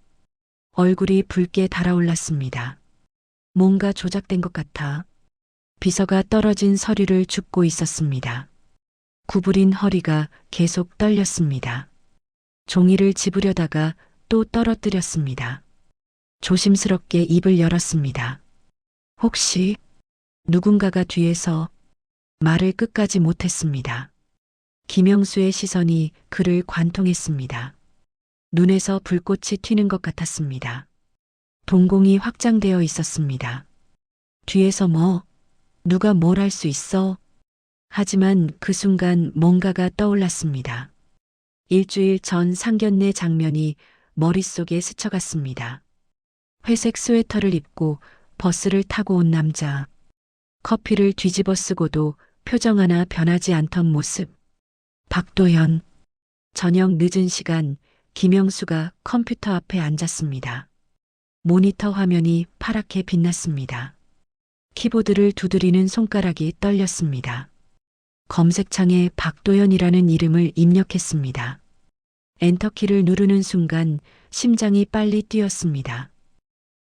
얼굴이 붉게 달아올랐습니다. 뭔가 조작된 것 같아. 비서가 떨어진 서류를 줍고 있었습니다. 구부린 허리가 계속 떨렸습니다. 종이를 집으려다가 또 떨어뜨렸습니다. 조심스럽게 입을 열었습니다. 혹시 누군가가 뒤에서 말을 끝까지 못했습니다. 김영수의 시선이 그를 관통했습니다. 눈에서 불꽃이 튀는 것 같았습니다. 동공이 확장되어 있었습니다. 뒤에서 뭐? 누가 뭘 할 수 있어? 하지만 그 순간 뭔가가 떠올랐습니다. 일주일 전 상견례 장면이 머릿속에 스쳐갔습니다. 회색 스웨터를 입고 버스를 타고 온 남자. 커피를 뒤집어 쓰고도 표정 하나 변하지 않던 모습. 박도연. 저녁 늦은 시간 김영수가 컴퓨터 앞에 앉았습니다. 모니터 화면이 파랗게 빛났습니다. 키보드를 두드리는 손가락이 떨렸습니다. 검색창에 박도연이라는 이름을 입력했습니다. 엔터키를 누르는 순간 심장이 빨리 뛰었습니다.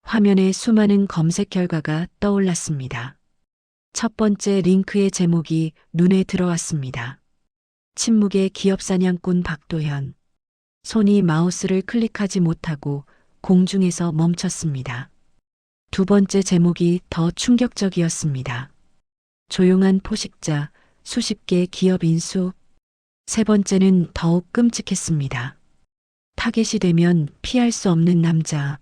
화면에 수많은 검색 결과가 떠올랐습니다. 첫 번째 링크의 제목이 눈에 들어왔습니다. 침묵의 기업 사냥꾼 박도연. 손이 마우스를 클릭하지 못하고 공중에서 멈췄습니다. 두 번째 제목이 더 충격적이었습니다. 조용한 포식자, 수십 개 기업 인수. 세 번째는 더욱 끔찍했습니다. 타겟이 되면 피할 수 없는 남자.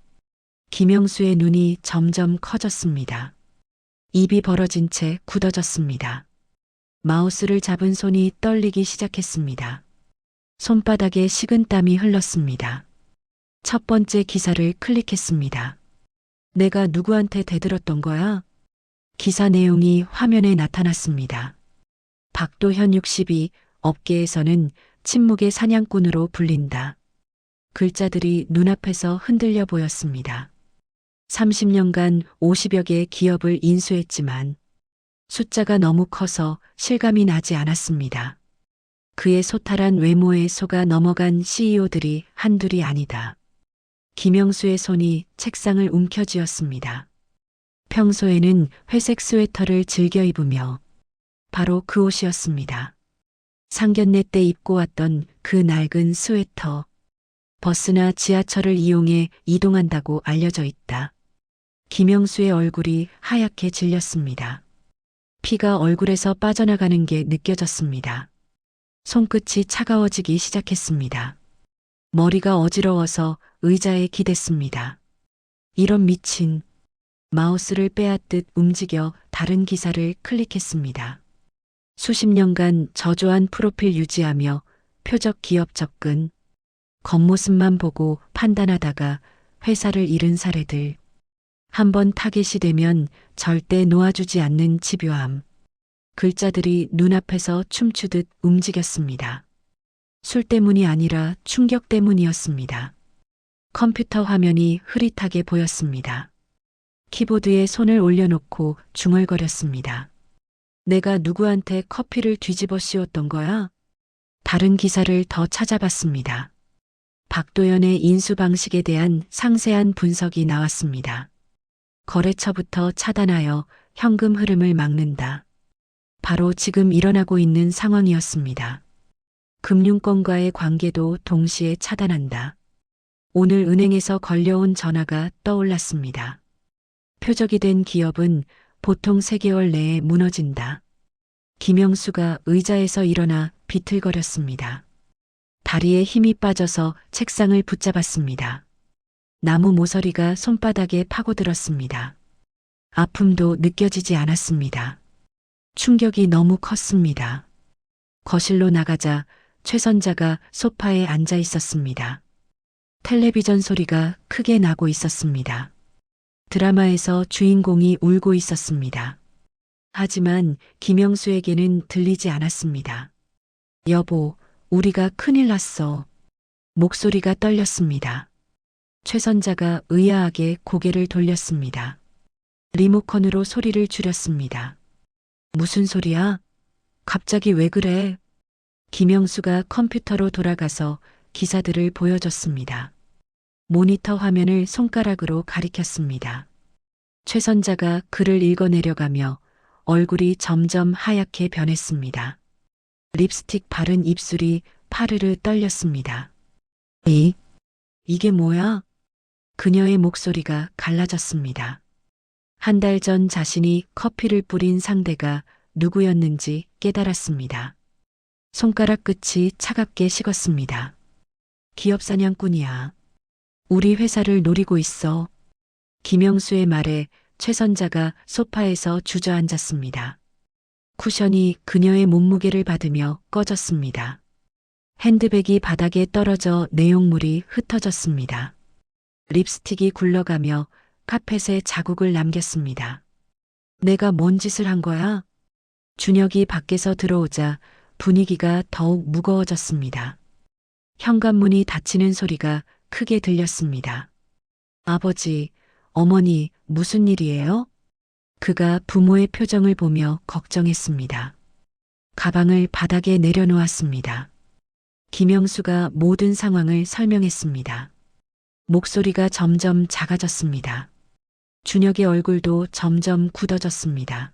김영수의 눈이 점점 커졌습니다. 입이 벌어진 채 굳어졌습니다. 마우스를 잡은 손이 떨리기 시작했습니다. 손바닥에 식은땀이 흘렀습니다. 첫 번째 기사를 클릭했습니다. 내가 누구한테 대들었던 거야? 기사 내용이 화면에 나타났습니다. 박도현 62, 업계에서는 침묵의 사냥꾼으로 불린다. 글자들이 눈앞에서 흔들려 보였습니다. 30년간 50여 개의 기업을 인수했지만 숫자가 너무 커서 실감이 나지 않았습니다. 그의 소탈한 외모에 속아 넘어간 CEO들이 한둘이 아니다. 김영수의 손이 책상을 움켜쥐었습니다. 평소에는 회색 스웨터를 즐겨 입으며 바로 그 옷이었습니다. 상견례 때 입고 왔던 그 낡은 스웨터. 버스나 지하철을 이용해 이동한다고 알려져 있다. 김영수의 얼굴이 하얗게 질렸습니다. 피가 얼굴에서 빠져나가는 게 느껴졌습니다. 손끝이 차가워지기 시작했습니다. 머리가 어지러워서 의자에 기댔습니다. 이런 미친. 마우스를 빼앗듯 움직여 다른 기사를 클릭했습니다. 수십 년간 저조한 프로필 유지하며 표적 기업 접근, 겉모습만 보고 판단하다가 회사를 잃은 사례들. 한번 타겟이 되면 절대 놓아주지 않는 집요함. 글자들이 눈앞에서 춤추듯 움직였습니다. 술 때문이 아니라 충격 때문이었습니다. 컴퓨터 화면이 흐릿하게 보였습니다. 키보드에 손을 올려놓고 중얼거렸습니다. 내가 누구한테 커피를 뒤집어 씌웠던 거야? 다른 기사를 더 찾아봤습니다. 박도연의 인수 방식에 대한 상세한 분석이 나왔습니다. 거래처부터 차단하여 현금 흐름을 막는다. 바로 지금 일어나고 있는 상황이었습니다. 금융권과의 관계도 동시에 차단한다. 오늘 은행에서 걸려온 전화가 떠올랐습니다. 표적이 된 기업은 보통 3개월 내에 무너진다. 김영수가 의자에서 일어나 비틀거렸습니다. 다리에 힘이 빠져서 책상을 붙잡았습니다. 나무 모서리가 손바닥에 파고들었습니다. 아픔도 느껴지지 않았습니다. 충격이 너무 컸습니다. 거실로 나가자 최선자가 소파에 앉아 있었습니다. 텔레비전 소리가 크게 나고 있었습니다. 드라마에서 주인공이 울고 있었습니다. 하지만 김영수에게는 들리지 않았습니다. 여보, 우리가 큰일 났어. 목소리가 떨렸습니다. 최선자가 의아하게 고개를 돌렸습니다. 리모컨으로 소리를 줄였습니다. 무슨 소리야? 갑자기 왜 그래? 김영수가 컴퓨터로 돌아가서 기사들을 보여줬습니다. 모니터 화면을 손가락으로 가리켰습니다. 최선자가 글을 읽어내려가며 얼굴이 점점 하얗게 변했습니다. 립스틱 바른 입술이 파르르 떨렸습니다. 이게 뭐야? 그녀의 목소리가 갈라졌습니다. 한 달 전 자신이 커피를 뿌린 상대가 누구였는지 깨달았습니다. 손가락 끝이 차갑게 식었습니다. 기업 사냥꾼이야. 우리 회사를 노리고 있어. 김영수의 말에 최선자가 소파에서 주저앉았습니다. 쿠션이 그녀의 몸무게를 받으며 꺼졌습니다. 핸드백이 바닥에 떨어져 내용물이 흩어졌습니다. 립스틱이 굴러가며 카펫에 자국을 남겼습니다. 내가 뭔 짓을 한 거야? 준혁이 밖에서 들어오자 분위기가 더욱 무거워졌습니다. 현관문이 닫히는 소리가 크게 들렸습니다. 아버지, 어머니, 무슨 일이에요? 그가 부모의 표정을 보며 걱정했습니다. 가방을 바닥에 내려놓았습니다. 김영수가 모든 상황을 설명했습니다. 목소리가 점점 작아졌습니다. 준혁의 얼굴도 점점 굳어졌습니다.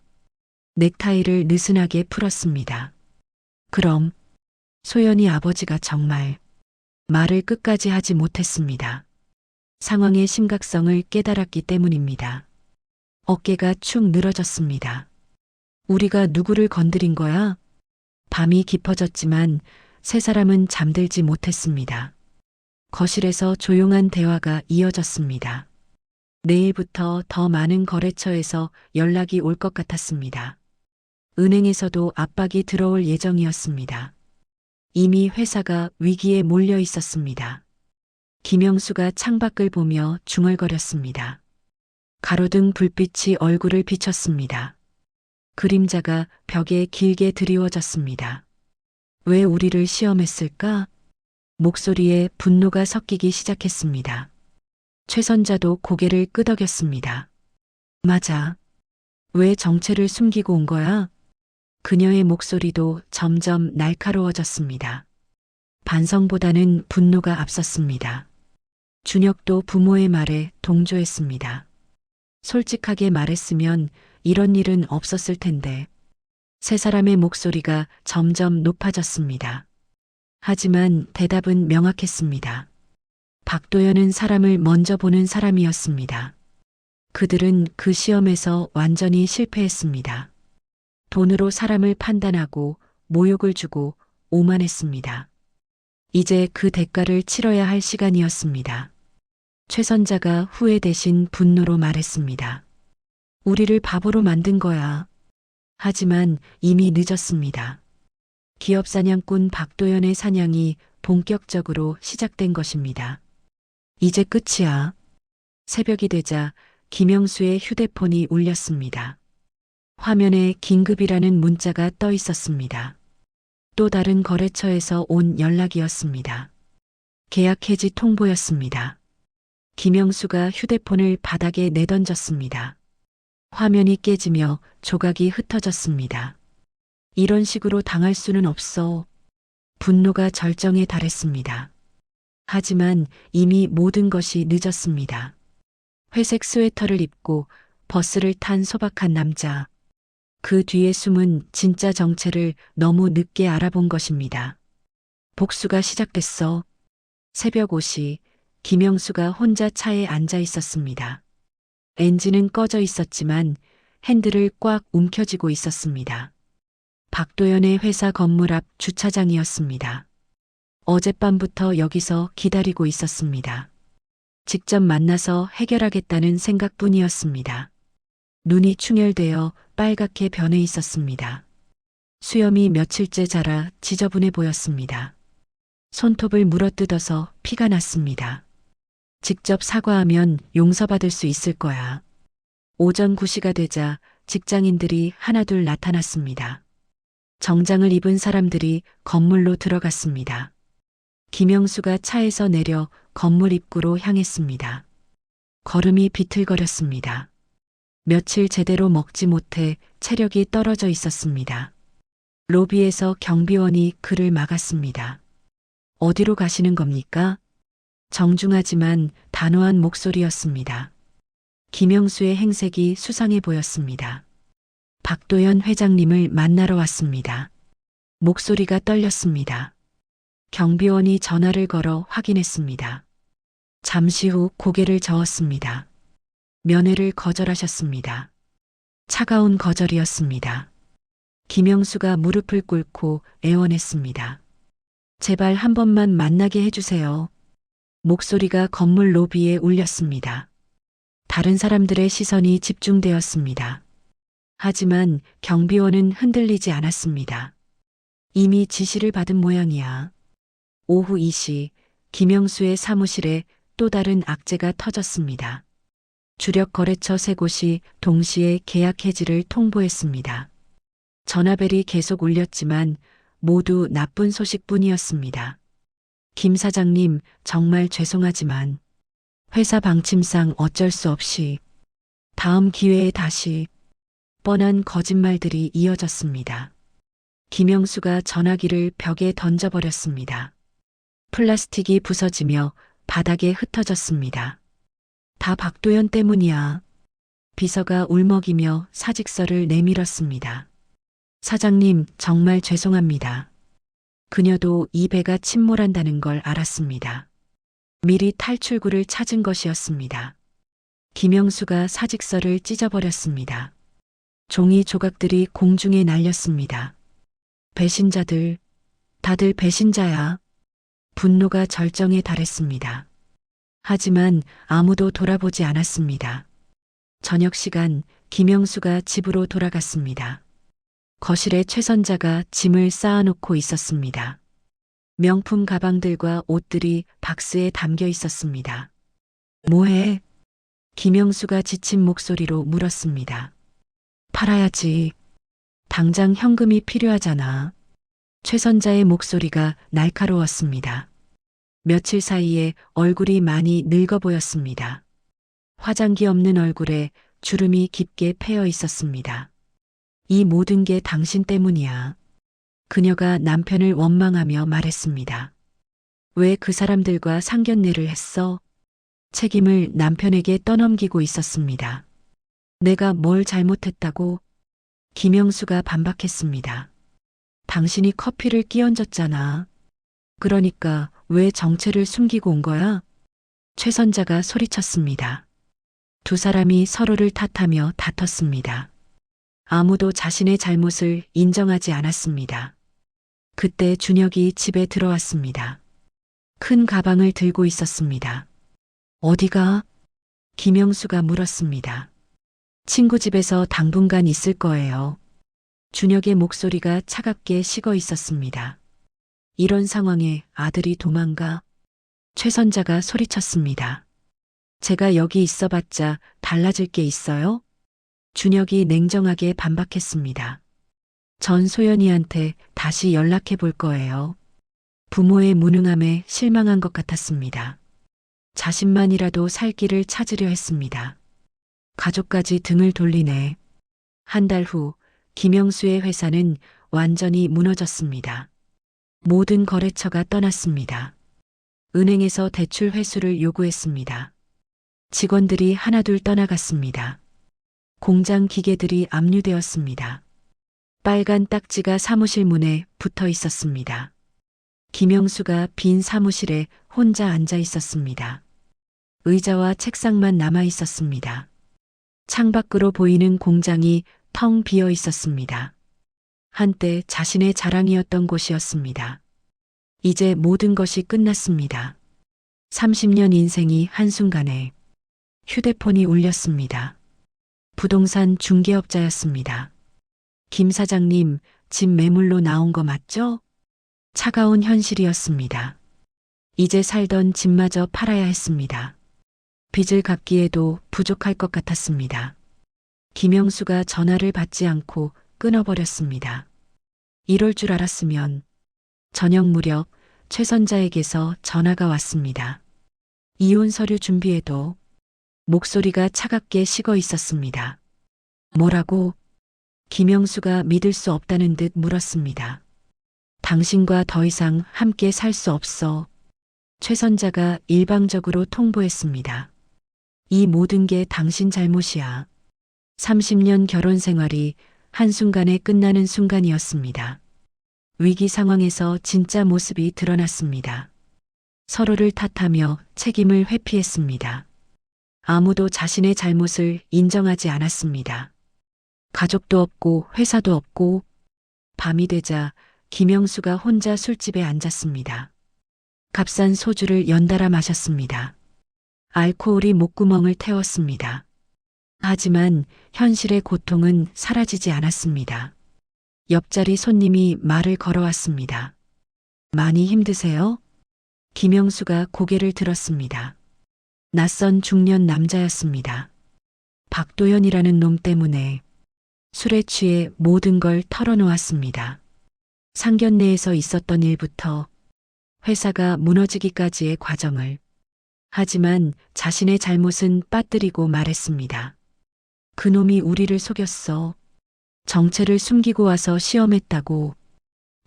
넥타이를 느슨하게 풀었습니다. 그럼 소연이 아버지가 정말 말을 끝까지 하지 못했습니다. 상황의 심각성을 깨달았기 때문입니다. 어깨가 축 늘어졌습니다. 우리가 누구를 건드린 거야? 밤이 깊어졌지만 세 사람은 잠들지 못했습니다. 거실에서 조용한 대화가 이어졌습니다. 내일부터 더 많은 거래처에서 연락이 올 것 같았습니다. 은행에서도 압박이 들어올 예정이었습니다. 이미 회사가 위기에 몰려 있었습니다. 김영수가 창밖을 보며 중얼거렸습니다. 가로등 불빛이 얼굴을 비췄습니다. 그림자가 벽에 길게 드리워졌습니다. 왜 우리를 시험했을까? 목소리에 분노가 섞이기 시작했습니다. 최선자도 고개를 끄덕였습니다. 맞아. 왜 정체를 숨기고 온 거야? 그녀의 목소리도 점점 날카로워졌습니다. 반성보다는 분노가 앞섰습니다. 준혁도 부모의 말에 동조했습니다. 솔직하게 말했으면 이런 일은 없었을 텐데. 세 사람의 목소리가 점점 높아졌습니다. 하지만 대답은 명확했습니다. 박도연은 사람을 먼저 보는 사람이었습니다. 그들은 그 시험에서 완전히 실패했습니다. 돈으로 사람을 판단하고 모욕을 주고 오만했습니다. 이제 그 대가를 치러야 할 시간이었습니다. 최 선자가 후회 대신 분노로 말했습니다. 우리를 바보로 만든 거야. 하지만 이미 늦었습니다. 기업 사냥꾼 박도연의 사냥이 본격적으로 시작된 것입니다. 이제 끝이야. 새벽이 되자 김영수의 휴대폰이 울렸습니다. 화면에 긴급이라는 문자가 떠 있었습니다. 또 다른 거래처에서 온 연락이었습니다. 계약 해지 통보였습니다. 김영수가 휴대폰을 바닥에 내던졌습니다. 화면이 깨지며 조각이 흩어졌습니다. 이런 식으로 당할 수는 없어. 분노가 절정에 달했습니다. 하지만 이미 모든 것이 늦었습니다. 회색 스웨터를 입고 버스를 탄 소박한 남자. 그 뒤에 숨은 진짜 정체를 너무 늦게 알아본 것입니다. 복수가 시작됐어. 새벽 5시 김영수가 혼자 차에 앉아 있었습니다. 엔진은 꺼져 있었지만 핸들을 꽉 움켜쥐고 있었습니다. 박도연의 회사 건물 앞 주차장이었습니다. 어젯밤부터 여기서 기다리고 있었습니다. 직접 만나서 해결하겠다는 생각뿐이었습니다. 눈이 충혈되어 빨갛게 변해 있었습니다. 수염이 며칠째 자라 지저분해 보였습니다. 손톱을 물어뜯어서 피가 났습니다. 직접 사과하면 용서받을 수 있을 거야. 오전 9시가 되자 직장인들이 하나둘 나타났습니다. 정장을 입은 사람들이 건물로 들어갔습니다. 김영수가 차에서 내려 건물 입구로 향했습니다. 걸음이 비틀거렸습니다. 며칠 제대로 먹지 못해 체력이 떨어져 있었습니다. 로비에서 경비원이 그를 막았습니다. 어디로 가시는 겁니까? 정중하지만 단호한 목소리였습니다. 김영수의 행색이 수상해 보였습니다. 박도연 회장님을 만나러 왔습니다. 목소리가 떨렸습니다. 경비원이 전화를 걸어 확인했습니다. 잠시 후 고개를 저었습니다. 면회를 거절하셨습니다. 차가운 거절이었습니다. 김영수가 무릎을 꿇고 애원했습니다. 제발 한 번만 만나게 해주세요. 목소리가 건물 로비에 울렸습니다. 다른 사람들의 시선이 집중되었습니다. 하지만 경비원은 흔들리지 않았습니다. 이미 지시를 받은 모양이야. 오후 2시 김영수의 사무실에 또 다른 악재가 터졌습니다. 주력 거래처 3곳이 동시에 계약 해지를 통보했습니다. 전화벨이 계속 울렸지만 모두 나쁜 소식뿐이었습니다. 김 사장님, 정말 죄송하지만 회사 방침상 어쩔 수 없이 다음 기회에 다시. 뻔한 거짓말들이 이어졌습니다. 김영수가 전화기를 벽에 던져버렸습니다. 플라스틱이 부서지며 바닥에 흩어졌습니다. 다 박도연 때문이야. 비서가 울먹이며 사직서를 내밀었습니다. 사장님, 정말 죄송합니다. 그녀도 이 배가 침몰한다는 걸 알았습니다. 미리 탈출구를 찾은 것이었습니다. 김영수가 사직서를 찢어버렸습니다. 종이 조각들이 공중에 날렸습니다. 배신자들, 다들 배신자야. 분노가 절정에 달했습니다. 하지만 아무도 돌아보지 않았습니다. 저녁 시간 김영수가 집으로 돌아갔습니다. 거실에 최 선자가 짐을 쌓아놓고 있었습니다. 명품 가방들과 옷들이 박스에 담겨 있었습니다. 뭐해? 김영수가 지친 목소리로 물었습니다. 팔아야지. 당장 현금이 필요하잖아. 최 선자의 목소리가 날카로웠습니다. 며칠 사이에 얼굴이 많이 늙어 보였습니다. 화장기 없는 얼굴에 주름이 깊게 패여 있었습니다. 이 모든 게 당신 때문이야. 그녀가 남편을 원망하며 말했습니다. 왜 그 사람들과 상견례를 했어? 책임을 남편에게 떠넘기고 있었습니다. 내가 뭘 잘못했다고? 김영수가 반박했습니다. 당신이 커피를 끼얹었잖아. 그러니까 왜 정체를 숨기고 온 거야? 최 선자가 소리쳤습니다. 두 사람이 서로를 탓하며 다퉜습니다. 아무도 자신의 잘못을 인정하지 않았습니다. 그때 준혁이 집에 들어왔습니다. 큰 가방을 들고 있었습니다. 어디가? 김영수가 물었습니다. 친구 집에서 당분간 있을 거예요. 준혁의 목소리가 차갑게 식어 있었습니다. 이런 상황에 아들이 도망가? 최선자가 소리쳤습니다. 제가 여기 있어봤자 달라질 게 있어요? 준혁이 냉정하게 반박했습니다. 전 소연이한테 다시 연락해 볼 거예요. 부모의 무능함에 실망한 것 같았습니다. 자신만이라도 살 길을 찾으려 했습니다. 가족까지 등을 돌리네. 한 달 후 김영수의 회사는 완전히 무너졌습니다. 모든 거래처가 떠났습니다. 은행에서 대출 회수를 요구했습니다. 직원들이 하나둘 떠나갔습니다. 공장 기계들이 압류되었습니다. 빨간 딱지가 사무실 문에 붙어 있었습니다. 김영수가 빈 사무실에 혼자 앉아 있었습니다. 의자와 책상만 남아 있었습니다. 창밖으로 보이는 공장이 텅 비어 있었습니다. 한때 자신의 자랑이었던 곳이었습니다. 이제 모든 것이 끝났습니다. 30년 인생이 한순간에 휴대폰이 울렸습니다. 부동산 중개업자였습니다. 김 사장님, 집 매물로 나온 거 맞죠? 차가운 현실이었습니다. 이제 살던 집마저 팔아야 했습니다. 빚을 갚기에도 부족할 것 같았습니다. 김영수가 전화를 받지 않고 끊어버렸습니다. 이럴 줄 알았으면 저녁 무렵 최선자에게서 전화가 왔습니다. 이혼 서류 준비해도 목소리가 차갑게 식어 있었습니다. 뭐라고? 김영수가 믿을 수 없다는 듯 물었습니다. 당신과 더 이상 함께 살 수 없어. 최선자가 일방적으로 통보했습니다. 이 모든 게 당신 잘못이야. 30년 결혼 생활이 한순간에 끝나는 순간이었습니다. 위기 상황에서 진짜 모습이 드러났습니다. 서로를 탓하며 책임을 회피했습니다. 아무도 자신의 잘못을 인정하지 않았습니다. 가족도 없고 회사도 없고 밤이 되자 김영수가 혼자 술집에 앉았습니다. 값싼 소주를 연달아 마셨습니다. 알코올이 목구멍을 태웠습니다. 하지만 현실의 고통은 사라지지 않았습니다. 옆자리 손님이 말을 걸어왔습니다. 많이 힘드세요? 김영수가 고개를 들었습니다. 낯선 중년 남자였습니다. 박도연이라는 놈 때문에 술에 취해 모든 걸 털어놓았습니다. 상견례에서 있었던 일부터 회사가 무너지기까지의 과정을. 하지만 자신의 잘못은 빠뜨리고 말했습니다. 그놈이 우리를 속였어. 정체를 숨기고 와서 시험했다고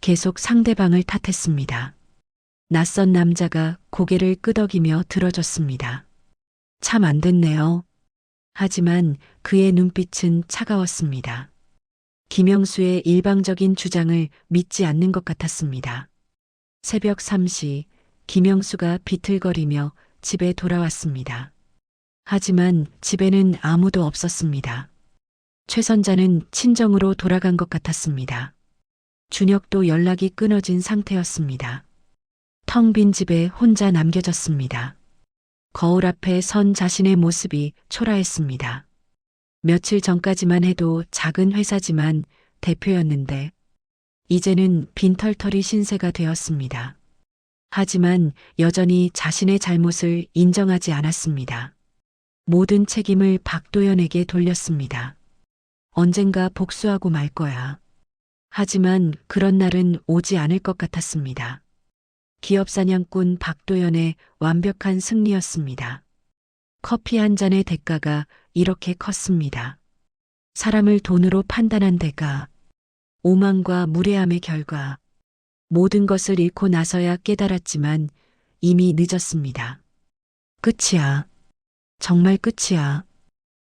계속 상대방을 탓했습니다. 낯선 남자가 고개를 끄덕이며 들어줬습니다. 참 안 됐네요. 하지만 그의 눈빛은 차가웠습니다. 김영수의 일방적인 주장을 믿지 않는 것 같았습니다. 새벽 3시 김영수가 비틀거리며 집에 돌아왔습니다. 하지만 집에는 아무도 없었습니다. 최선자는 친정으로 돌아간 것 같았습니다. 준혁도 연락이 끊어진 상태였습니다. 텅 빈 집에 혼자 남겨졌습니다. 거울 앞에 선 자신의 모습이 초라했습니다. 며칠 전까지만 해도 작은 회사지만 대표였는데 이제는 빈털터리 신세가 되었습니다. 하지만 여전히 자신의 잘못을 인정하지 않았습니다. 모든 책임을 박도연에게 돌렸습니다. 언젠가 복수하고 말 거야. 하지만 그런 날은 오지 않을 것 같았습니다. 기업 사냥꾼 박도연의 완벽한 승리였습니다. 커피 한 잔의 대가가 이렇게 컸습니다. 사람을 돈으로 판단한 대가, 오만과 무례함의 결과, 모든 것을 잃고 나서야 깨달았지만 이미 늦었습니다. 끝이야. 정말 끝이야.